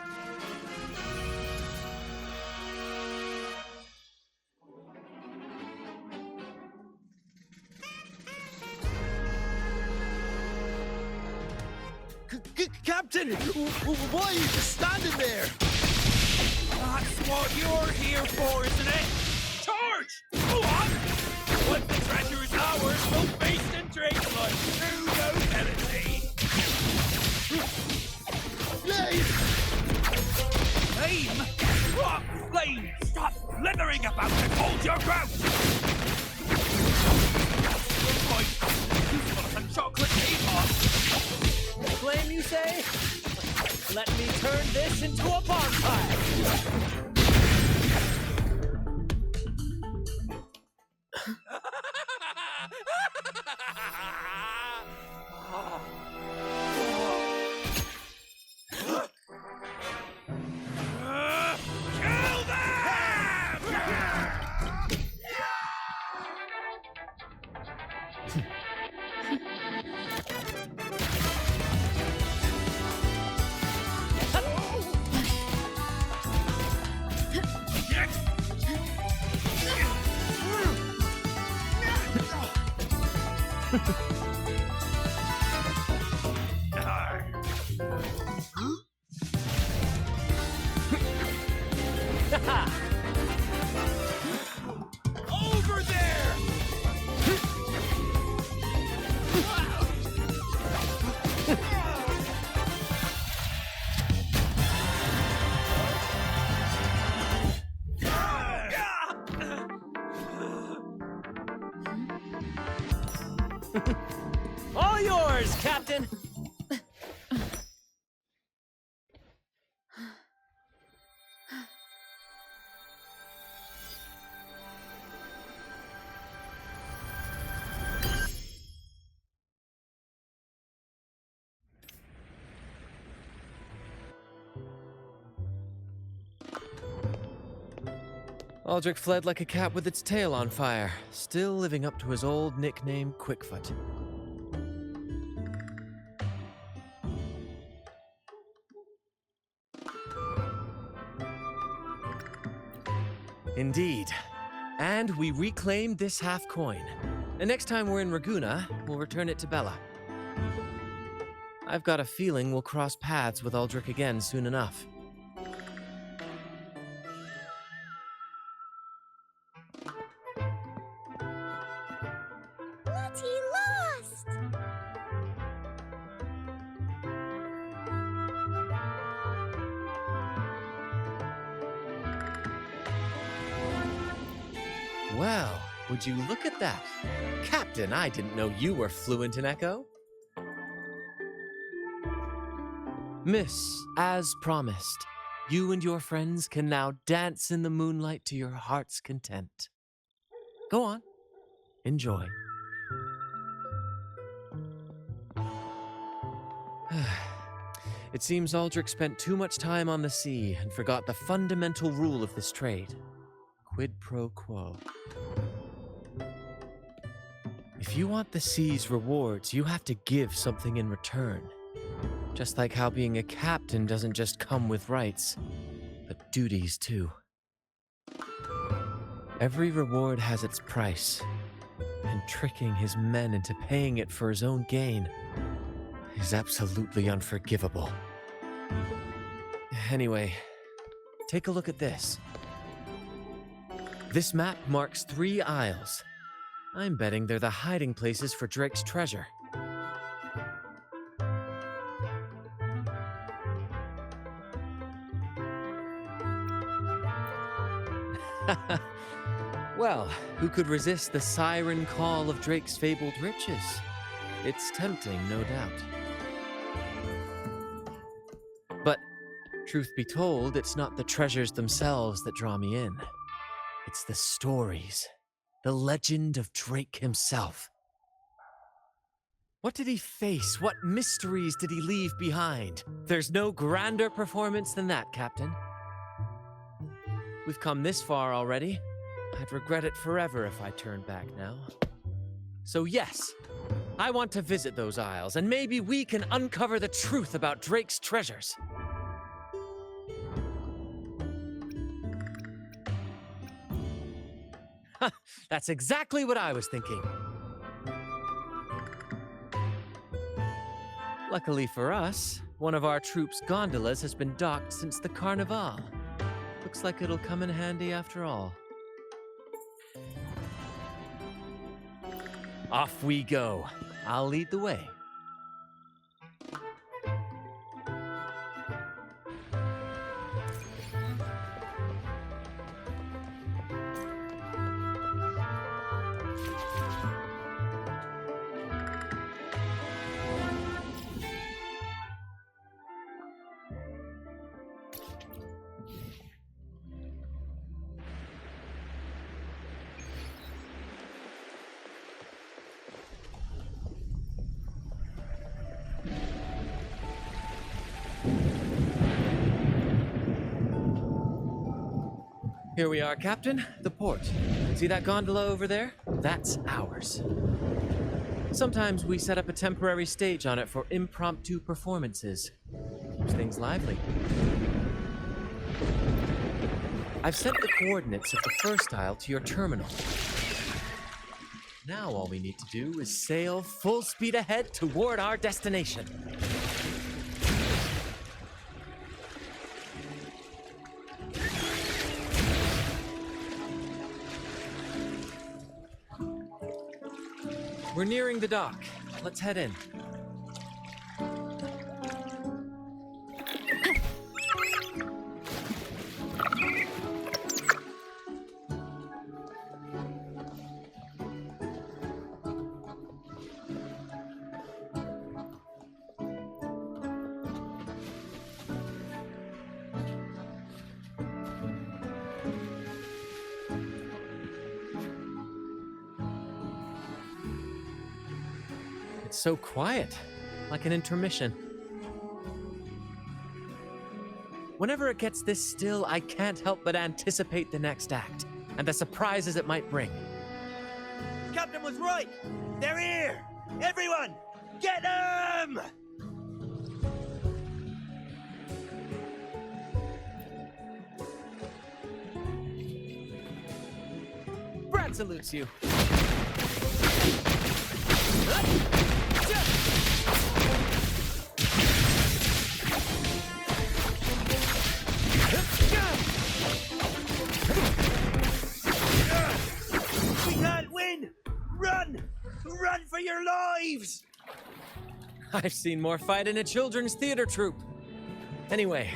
Captain, why are you just standing there? That's what you're here for, isn't it? Charge! Go on! Once the treasure is ours, we'll feast and drink like true nobility. Flame! What flame? Stop blithering about it! Hold your ground! Right, some chocolate teapot! Flame, you say? Let me turn this into a bonfire! Kill them! yours, Captain! Aldrich fled like a cat with its tail on fire, still living up to his old nickname, Quickfoot. Indeed. And we reclaimed this half coin. And next time we're in Ragunna, we'll return it to Bella. I've got a feeling we'll cross paths with Aldrich again soon enough. Bloody lost! Well, would you look at that? Captain, I didn't know you were fluent in Echo. Miss, as promised, you and your friends can now dance in the moonlight to your heart's content. Go on. Enjoy. It seems Aldrich spent too much time on the sea and forgot the fundamental rule of this trade. Quid pro quo. If you want the sea's rewards, you have to give something in return. Just like how being a captain doesn't just come with rights, but duties too. Every reward has its price, and tricking his men into paying it for his own gain is absolutely unforgivable. Anyway, take a look at this. This map marks 3 isles. I'm betting they're the hiding places for Drake's treasure. Well, who could resist the siren call of Drake's fabled riches? It's tempting, no doubt. But, truth be told, it's not the treasures themselves that draw me in. It's the stories, the legend of Drake himself. What did he face? What mysteries did he leave behind? There's no grander performance than that, Captain. We've come this far already. I'd regret it forever if I turned back now. So yes, I want to visit those isles, and maybe we can uncover the truth about Drake's treasures. Ha! That's exactly what I was thinking. Luckily for us, one of our troops' gondolas has been docked since the Carnival. Looks like it'll come in handy after all. Off we go. I'll lead the way. Here we are, Captain. The port. See that gondola over there? That's ours. Sometimes we set up a temporary stage on it for impromptu performances. Keeps things lively. I've sent the coordinates of the first isle to your terminal. Now all we need to do is sail full speed ahead toward our destination. We're nearing the dock. Let's head in. It's so quiet, like an intermission. Whenever it gets this still, I can't help but anticipate the next act, and the surprises it might bring. Captain was right! They're here! Everyone, get them! Brant salutes you. We can't win! Run! Run for your lives! I've seen more fight in a children's theater troupe. Anyway,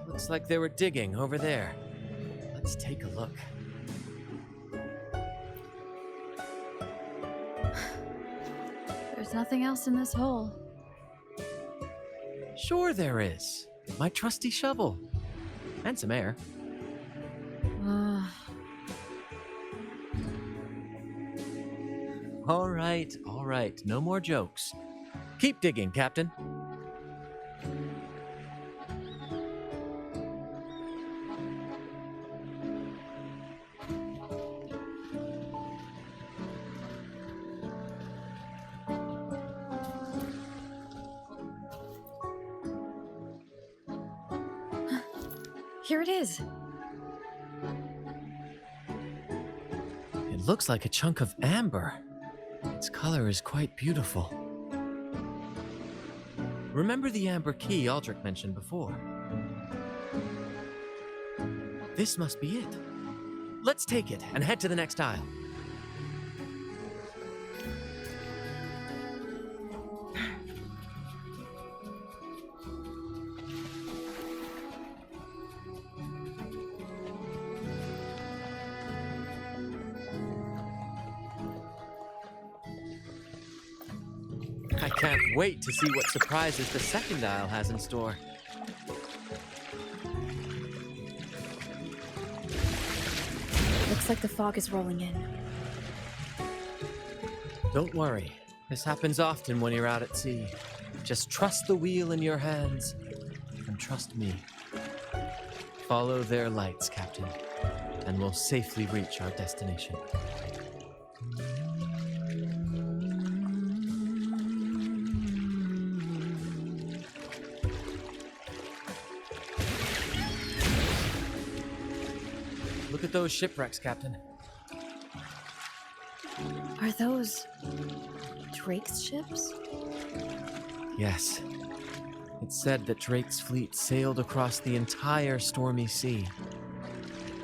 looks like they were digging over there. Let's take a look. There's nothing else in this hole. Sure there is. My trusty shovel. And some air. All right. No more jokes. Keep digging, Captain. Here it is. It looks like a chunk of amber. Its color is quite beautiful. Remember the amber key Aldrich mentioned before? This must be it. Let's take it and head to the next aisle. I can't wait to see what surprises the second aisle has in store. Looks like the fog is rolling in. Don't worry. This happens often when you're out at sea. Just trust the wheel in your hands, and trust me. Follow their lights, Captain, and we'll safely reach our destination. Look at those shipwrecks, Captain. Are those Drake's ships? Yes. It's said that Drake's fleet sailed across the entire stormy sea.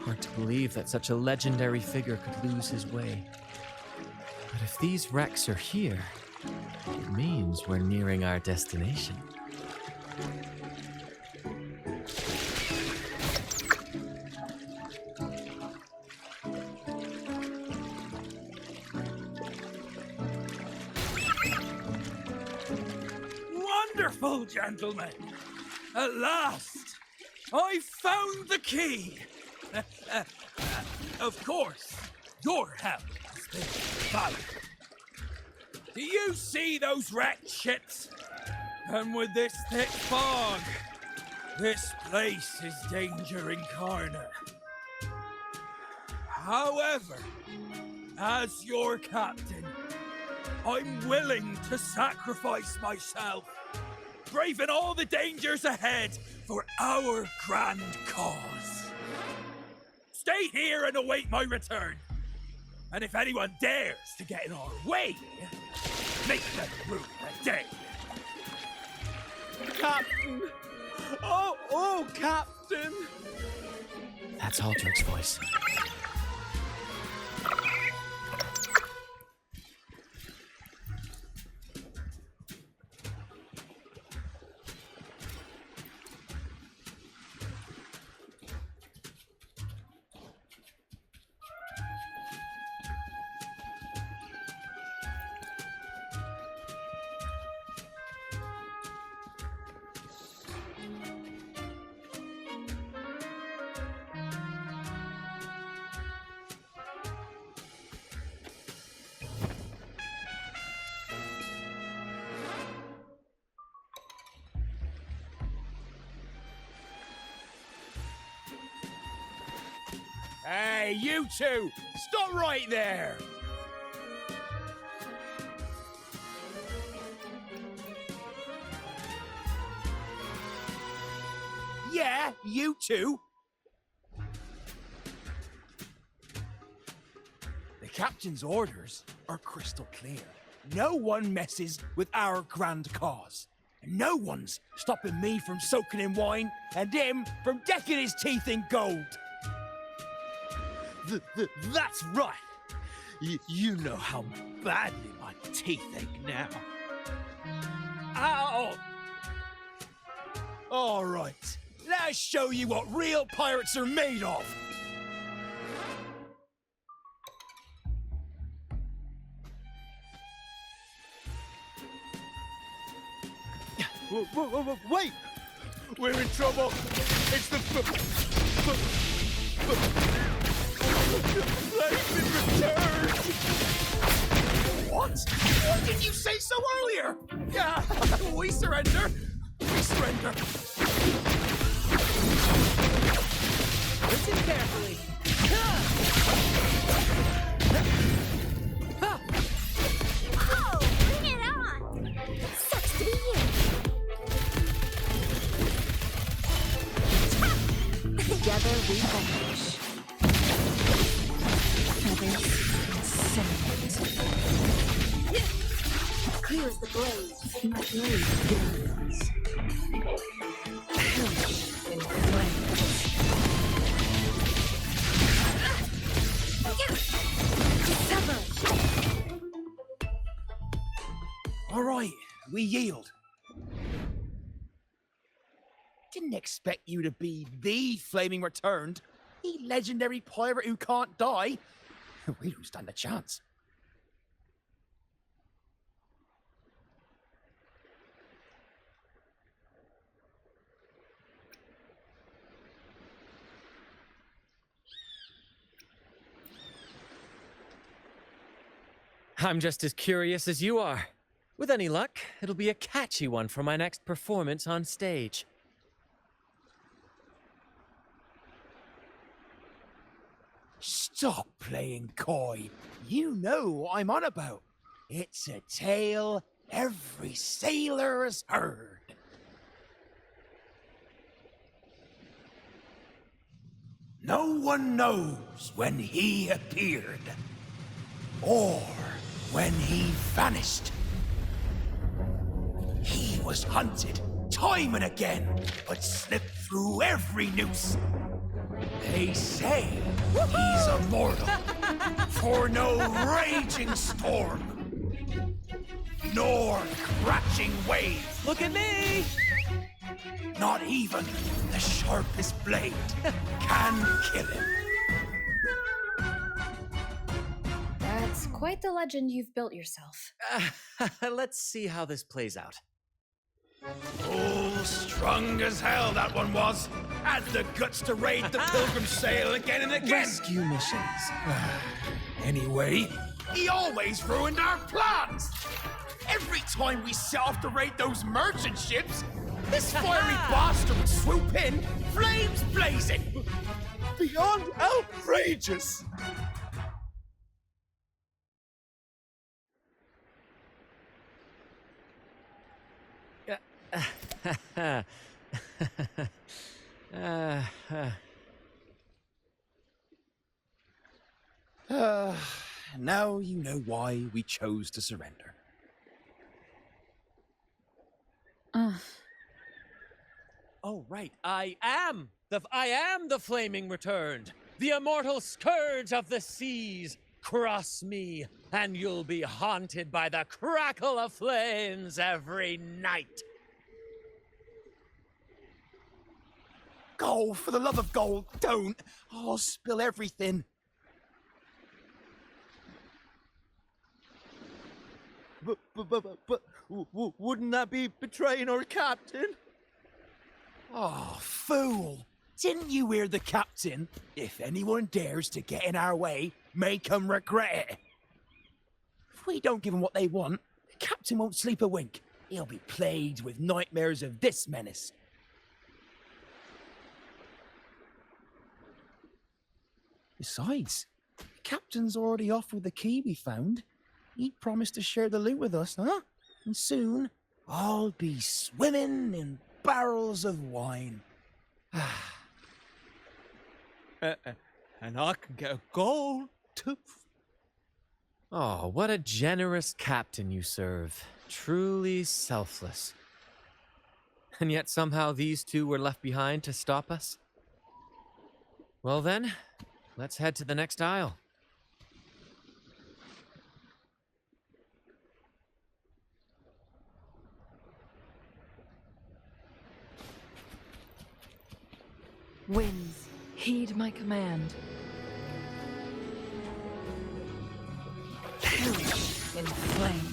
Hard to believe that such a legendary figure could lose his way. But if these wrecks are here, it means we're nearing our destination. Wonderful, gentlemen! At last, I found the key! Of course, your help has been valuable. Do you see those wrecked ships? And with this thick fog, this place is danger incarnate. However, as your captain, I'm willing to sacrifice myself, braving all the dangers ahead for our grand cause. Stay here and await my return. And if anyone dares to get in our way, make them rue the day. Captain! Oh, Captain! That's Aldrich's voice. Hey, you two! Stop right there! Yeah, you two! The captain's orders are crystal clear. No one messes with our grand cause. No one's stopping me from soaking in wine and him from decking his teeth in gold. That's right. You know how badly my teeth ache now. Ow! All right, let's show you what real pirates are made of. Wait! We're in trouble. It's the flames returned. What? Why didn't you say so earlier? Yeah, we surrender. We surrender. Listen carefully. Oh, bring it on! Sucks to be you. Together we vanish. Feathers incinerate. Clear as the blaze, my blade burns. Perish in flames. Sever! All right, we yield. Didn't expect you to be the Flaming Returned, the legendary pirate who can't die. We don't stand a chance. I'm just as curious as you are. With any luck, it'll be a catchy one for my next performance on stage. Stop playing coy. You know what I'm on about. It's a tale every sailor has heard. No one knows when he appeared, or when he vanished. He was hunted time and again, but slipped through every noose. They say he's immortal, for no raging storm, nor crashing wave. Look at me! Not even the sharpest blade can kill him. That's quite the legend you've built yourself. Let's see how this plays out. Oh, strong as hell that one was. Had the guts to raid the Pilgrim Sail again and again. Rescue missions. Anyway, he always ruined our plans. Every time we set off to raid those merchant ships, this fiery bastard would swoop in, flames blazing. Beyond outrageous. Now you know why we chose to surrender. Oh, right. I am the Flaming Returned, the immortal scourge of the seas. Cross me, and you'll be haunted by the crackle of flames every night. Gold, for the love of gold, don't. I'll spill everything. But wouldn't that be betraying our captain? Oh, fool. Didn't you hear the captain? If anyone dares to get in our way, make 'em regret it. If we don't give 'em what they want, the captain won't sleep a wink. He'll be plagued with nightmares of this menace. Besides, the captain's already offered the key we found. He promised to share the loot with us, huh? And soon, I'll be swimming in barrels of wine. And I can get a gold tooth. Oh, what a generous captain you serve. Truly selfless. And yet somehow these two were left behind to stop us? Well then, let's head to the next aisle. Winds, heed my command. Perish in flames.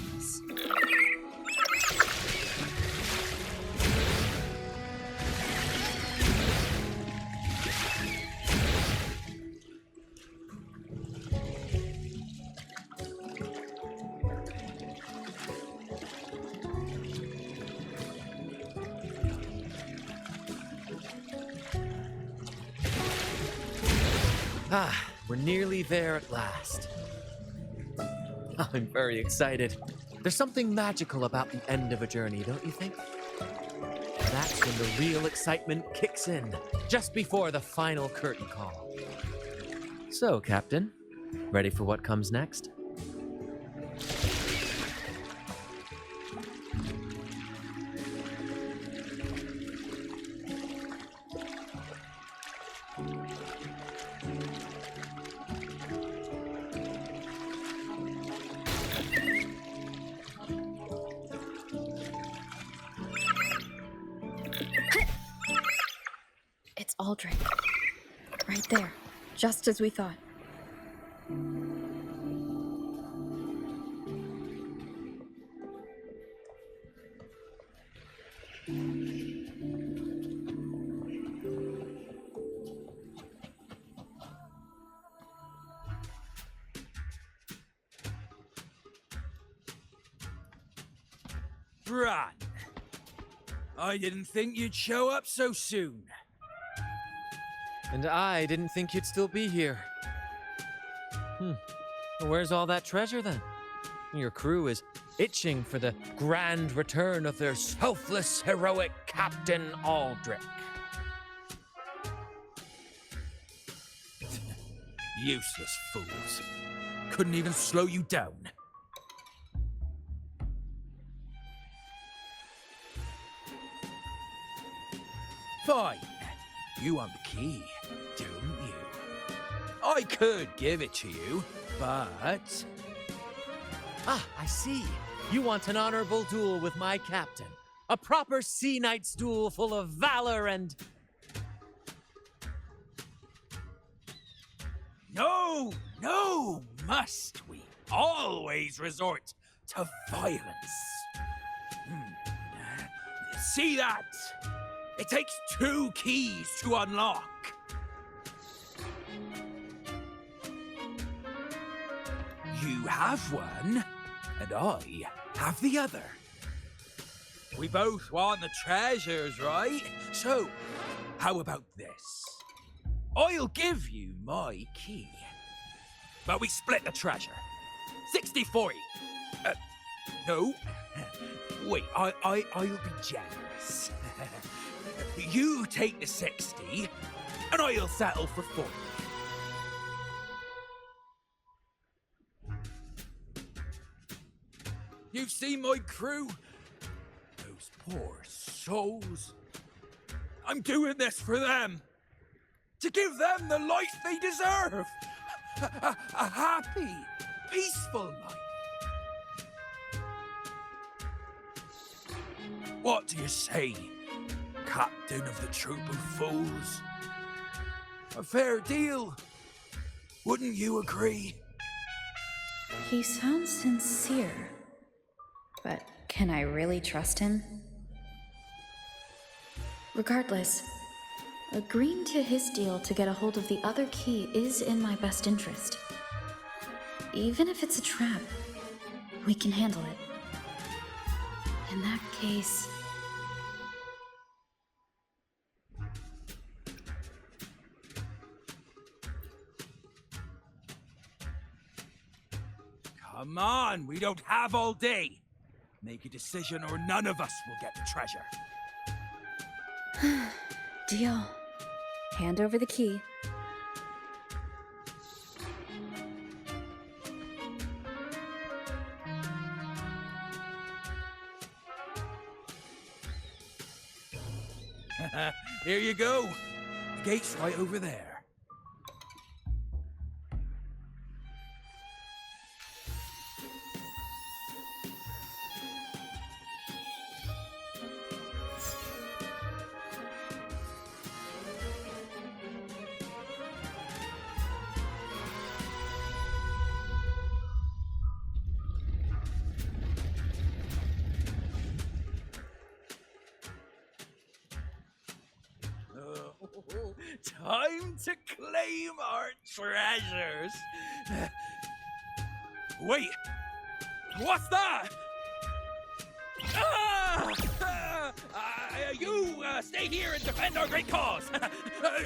Ah, we're nearly there at last. I'm very excited. There's something magical about the end of a journey, don't you think? That's when the real excitement kicks in, just before the final curtain call. So, Captain, ready for what comes next? It's Aldrich. Right there, just as we thought. Brant, I didn't think you'd show up so soon. And I didn't think you'd still be here. Where's all that treasure then? Your crew is itching for the grand return of their selfless, heroic Captain Aldrich. Useless fools. Couldn't even slow you down. Fine. You want the key, don't you? I could give it to you, but... Ah, I see. You want an honorable duel with my captain. A proper sea knight's duel full of valor and... No, must we always resort to violence? See that? It takes 2 keys to unlock. You have one, and I have the other. We both want the treasures, right? So, how about this? I'll give you my key. But we split the treasure. 60-40. No. Wait, I'll be generous. You take the 60, and I'll settle for 40. You've seen my crew? Those poor souls. I'm doing this for them. To give them the life they deserve. A happy, peaceful life. What do you say, Captain of the Troop of Fools? A fair deal, wouldn't you agree? He sounds sincere, but can I really trust him? Regardless, agreeing to his deal to get a hold of the other key is in my best interest. Even if it's a trap, we can handle it. In that case... Come on, we don't have all day. Make a decision or none of us will get the treasure. Deal. Hand over the key. Here you go. The gate's right over there. Time to claim our treasures. Wait, what's that? You stay here and defend our great cause.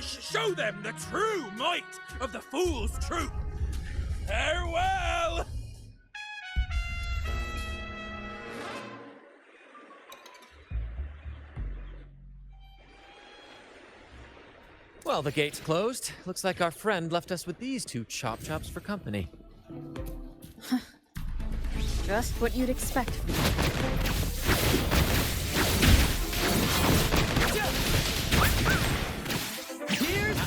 Show them the true might of the fool's truth. Farewell. Well, the gate's closed. Looks like our friend left us with these two chop-chops for company. Just what you'd expect from me. Here's...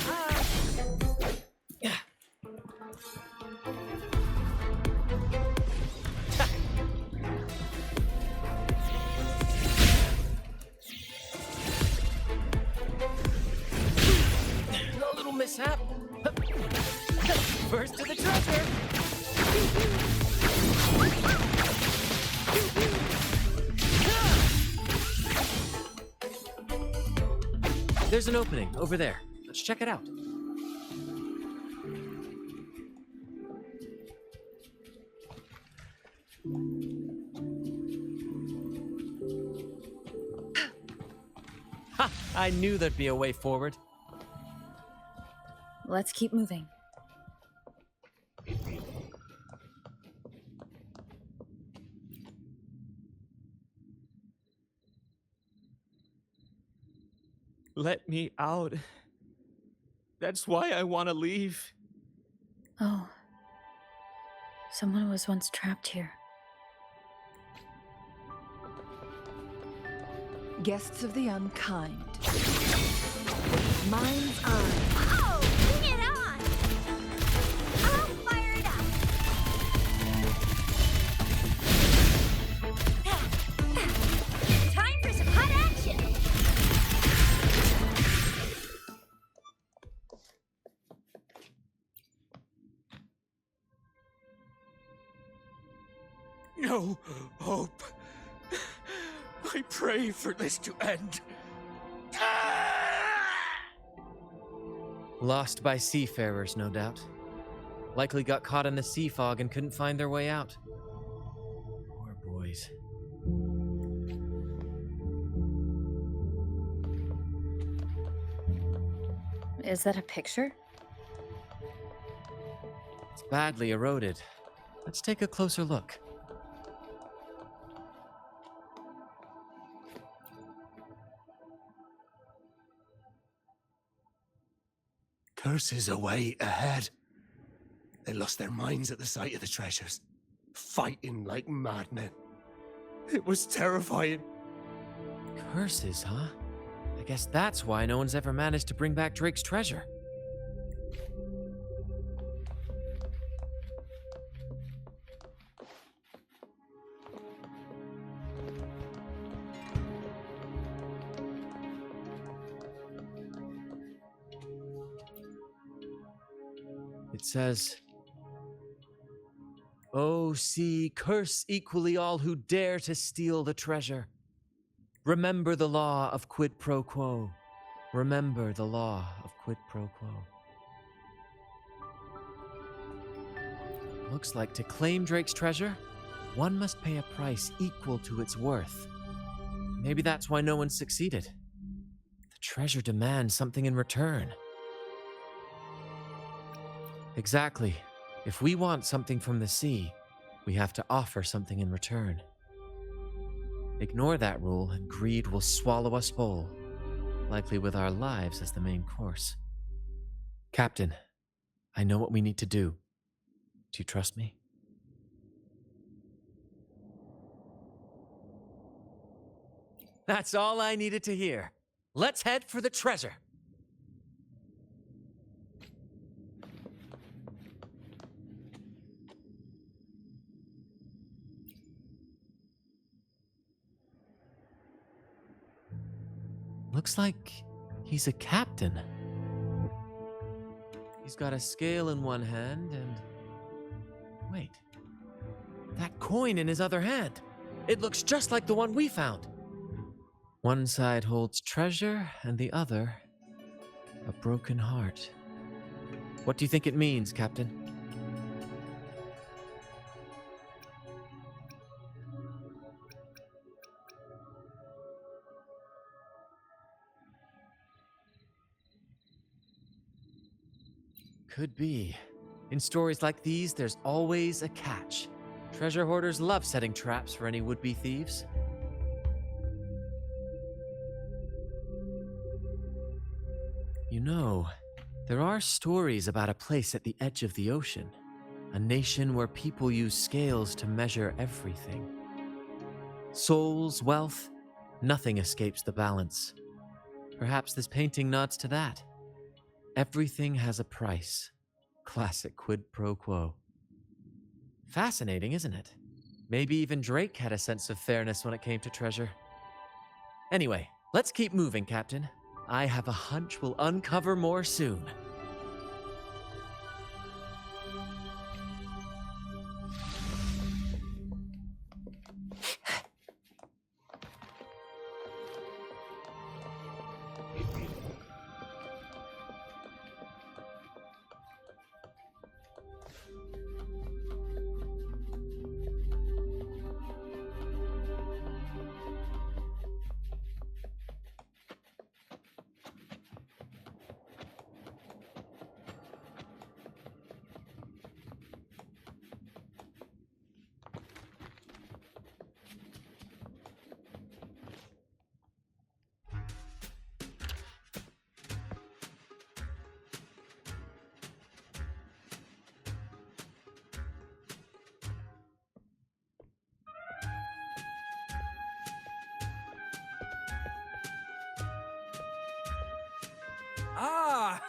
A little mishap. First to the treasure. There's an opening over there. Let's check it out. Ha! I knew there'd be a way forward. Let's keep moving. Let me out. That's why I want to leave. Oh. Someone was once trapped here. Guests of the unkind. Mind's eye. Oh, bring it on! I'll fire it up! Time for some hot action! No hope. I pray for this to end. Lost by seafarers, no doubt. Likely got caught in the sea fog and couldn't find their way out. Poor boys. Is that a picture? It's badly eroded. Let's take a closer look. Curses away ahead. They lost their minds at the sight of the treasures, fighting like madmen. It was terrifying. Curses, huh? I guess that's why no one's ever managed to bring back Drake's treasure. It says, "O sea, curse equally all who dare to steal the treasure. Remember the law of Quid Pro Quo. Remember the law of Quid Pro Quo." Looks like to claim Drake's treasure, one must pay a price equal to its worth. Maybe that's why no one succeeded. The treasure demands something in return. Exactly. If we want something from the sea, we have to offer something in return. Ignore that rule, and greed will swallow us whole, likely with our lives as the main course. Captain, I know what we need to do. Do you trust me? That's all I needed to hear. Let's head for the treasure. Looks like he's a captain. He's got a scale in one hand and... Wait. That coin in his other hand. It looks just like the one we found. One side holds treasure and the other a broken heart. What do you think it means, Captain? Could be. In stories like these, there's always a catch. Treasure hoarders love setting traps for any would-be thieves. You know, there are stories about a place at the edge of the ocean. A nation where people use scales to measure everything. Souls, wealth, nothing escapes the balance. Perhaps this painting nods to that. Everything has a price. Classic quid pro quo. Fascinating, isn't it? Maybe even Drake had a sense of fairness when it came to treasure. Anyway, let's keep moving, Captain. I have a hunch we'll uncover more soon. Ah,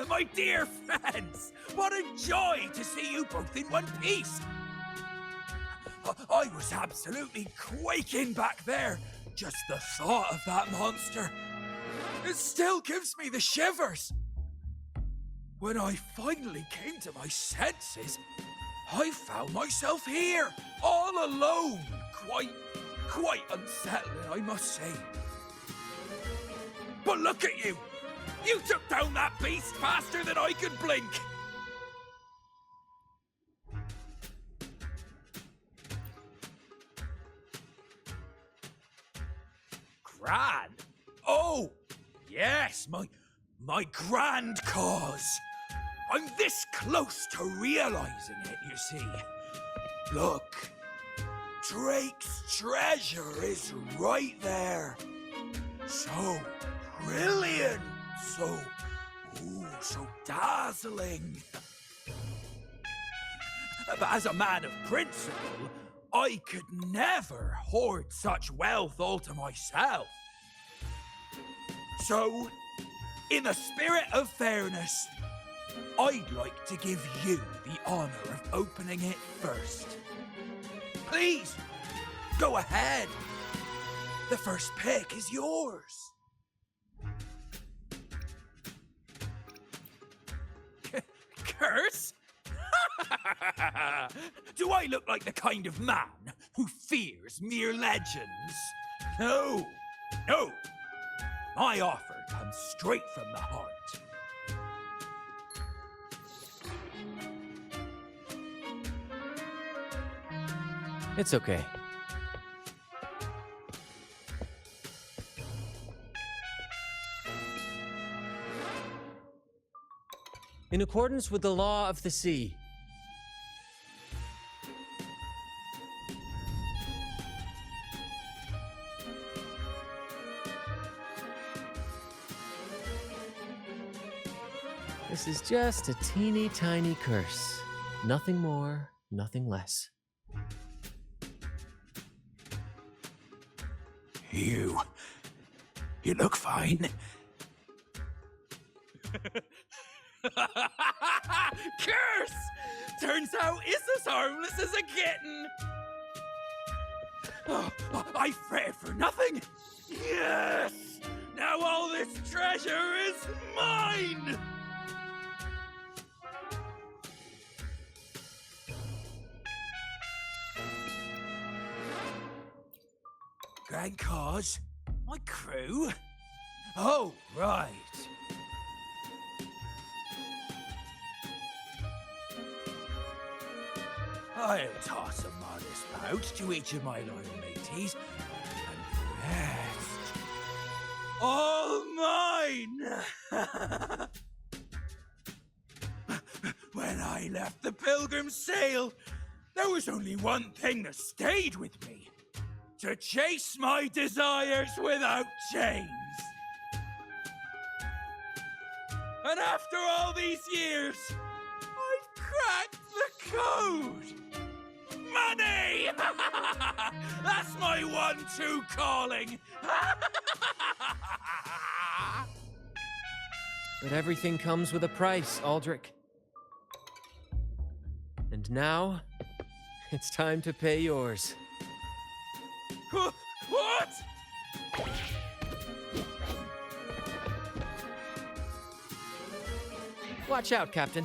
my dear friends, what a joy to see you both in one piece. I was absolutely quaking back there. Just the thought of that monster. It still gives me the shivers. When I finally came to my senses, I found myself here, all alone. Quite unsettling, I must say. But look at you! You took down that beast faster than I could blink! Grand? Oh! Yes, my grand cause! I'm this close to realizing it, you see. Look, Drake's treasure is right there. So brilliant, so dazzling. But as a man of principle, I could never hoard such wealth all to myself. So, in the spirit of fairness, I'd like to give you the honor of opening it first. Please, go ahead. The first pick is yours. Curse? Do I look like the kind of man who fears mere legends? No. My offer comes straight from the heart. It's okay. In accordance with the law of the sea, This is just a teeny tiny curse. Nothing more, nothing less. You look fine. Curse! Turns out it's as harmless as a kitten. Oh, I fretted for nothing. Yes! Now all this treasure is mine! Grand cause? My crew? Oh, right. I'll toss a modest pouch to each of my loyal mateys, and the rest, all mine! When I left the Pilgrim's Sail, there was only one thing that stayed with me. To chase my desires without chains. And after all these years, I've cracked the code! Money! That's my one-true calling! But everything comes with a price, Aldrich. And now, it's time to pay yours. What? Watch out, Captain.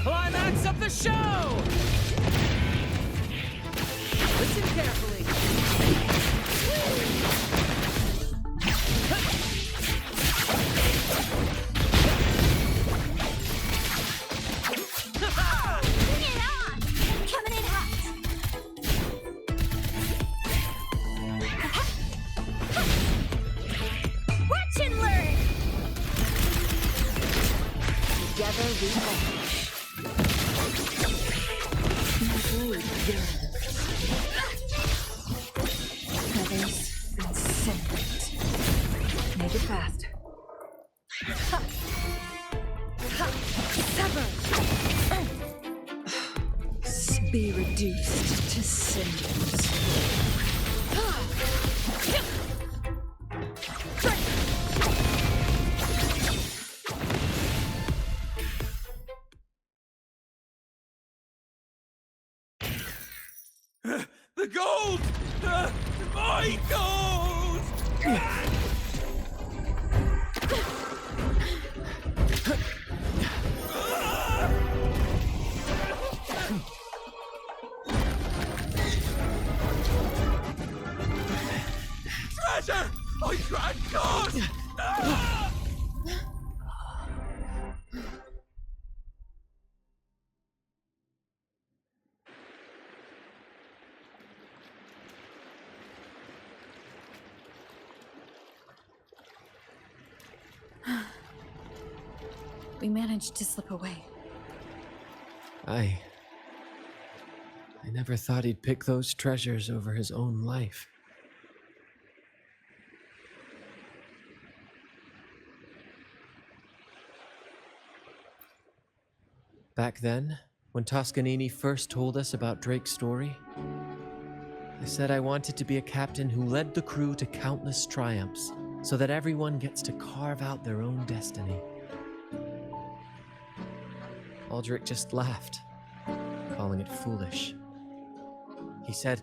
Climax of the show! Listen carefully. Bring it on! Coming in hot! Watch and learn! Together we vanish. My blade yearns. Feathers and scent. Make it fast. Sever! Be reduced to cinders. The gold! My gold! Treasure! My grand cause! We managed to slip away. I never thought he'd pick those treasures over his own life. Back then, when Toscanini first told us about Drake's story, I said I wanted to be a captain who led the crew to countless triumphs, so that everyone gets to carve out their own destiny. Aldrich just laughed, calling it foolish. He said,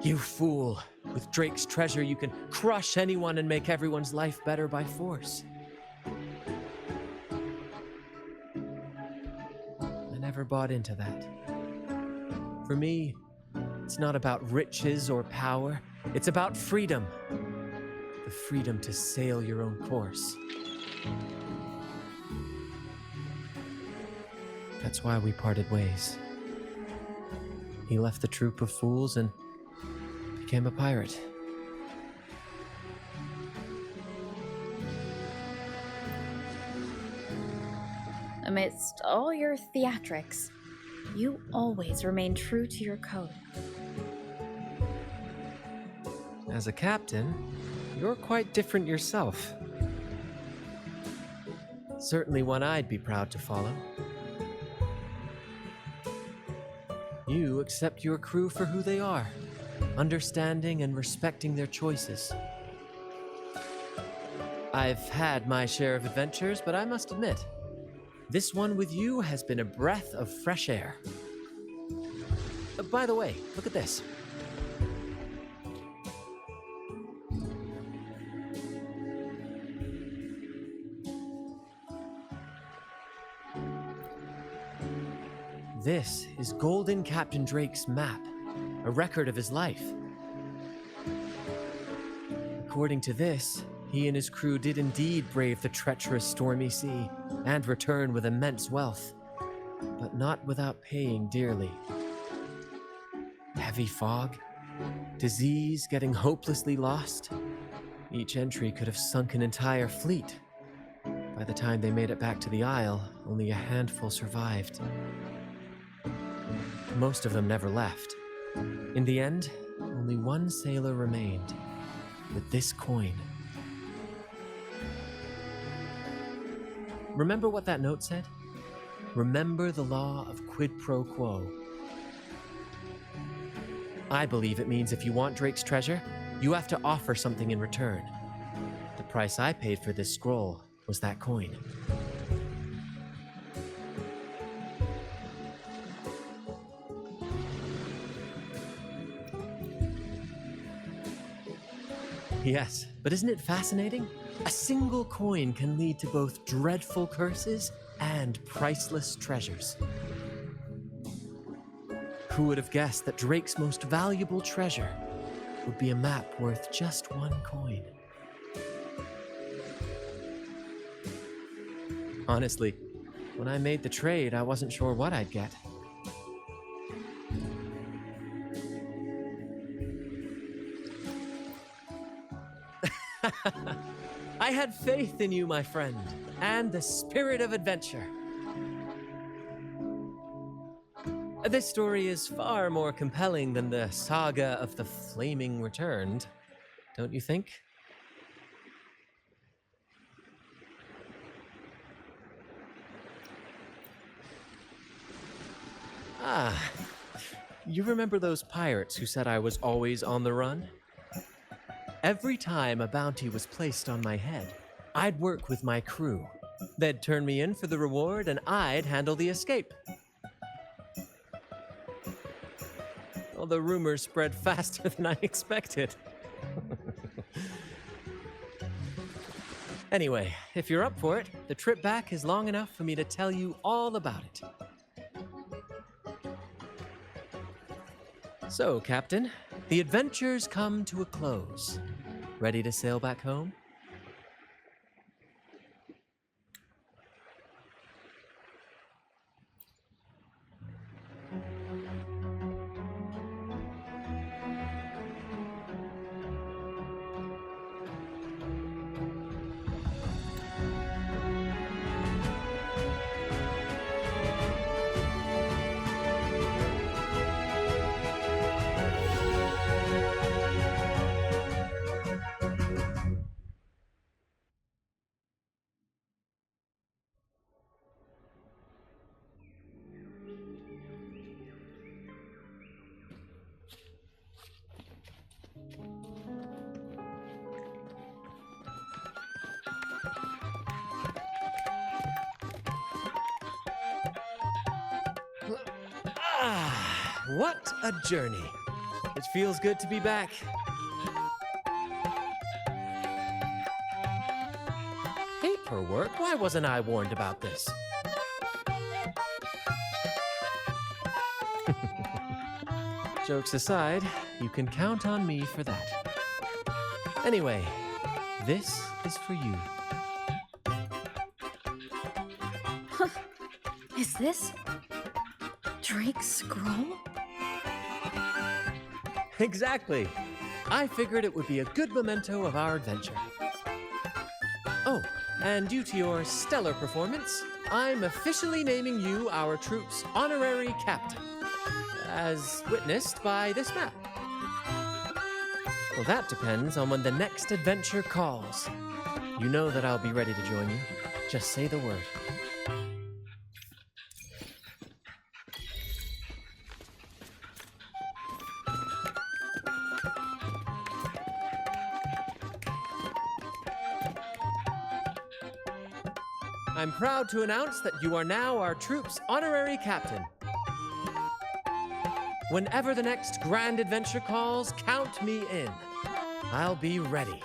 "You fool! With Drake's treasure, you can crush anyone and make everyone's life better by force." I never bought into that. For me, it's not about riches or power. It's about freedom. The freedom to sail your own course. That's why we parted ways. He left the troop of fools and became a pirate. Amidst all your theatrics, you always remain true to your code. As a captain, you're quite different yourself. Certainly one I'd be proud to follow. You accept your crew for who they are, understanding and respecting their choices. I've had my share of adventures, but I must admit, this one with you has been a breath of fresh air. By the way, look at this. This is Golden Captain Drake's map, a record of his life. According to this, he and his crew did indeed brave the treacherous stormy sea and return with immense wealth, but not without paying dearly. Heavy fog, disease, getting hopelessly lost. Each entry could have sunk an entire fleet. By the time they made it back to the Isle, only a handful survived. Most of them never left. In the end, only one sailor remained, with this coin. Remember what that note said? Remember the law of quid pro quo. I believe it means if you want Drake's treasure, you have to offer something in return. The price I paid for this scroll was that coin. Yes, but isn't it fascinating? A single coin can lead to both dreadful curses and priceless treasures. Who would have guessed that Drake's most valuable treasure would be a map worth just one coin? Honestly, when I made the trade, I wasn't sure what I'd get. I had faith in you, my friend, and the spirit of adventure. This story is far more compelling than the saga of the Flaming Returned, don't you think? Ah, you remember those pirates who said I was always on the run? Every time a bounty was placed on my head, I'd work with my crew. They'd turn me in for the reward, and I'd handle the escape. Well, the rumors spread faster than I expected. Anyway, if you're up for it, the trip back is long enough for me to tell you all about it. So, Captain, the adventures come to a close. Ready to sail back home? What a journey. It feels good to be back. Paperwork? Why wasn't I warned about this? Jokes aside, you can count on me for that. Anyway, this is for you. Is this Drake's scroll? Exactly. I figured it would be a good memento of our adventure. Oh, and due to your stellar performance, I'm officially naming you our troop's honorary captain, as witnessed by this map. Well, that depends on when the next adventure calls. You know that I'll be ready to join you. Just say the word. I'm proud to announce that you are now our troop's honorary captain. Whenever the next grand adventure calls, count me in. I'll be ready.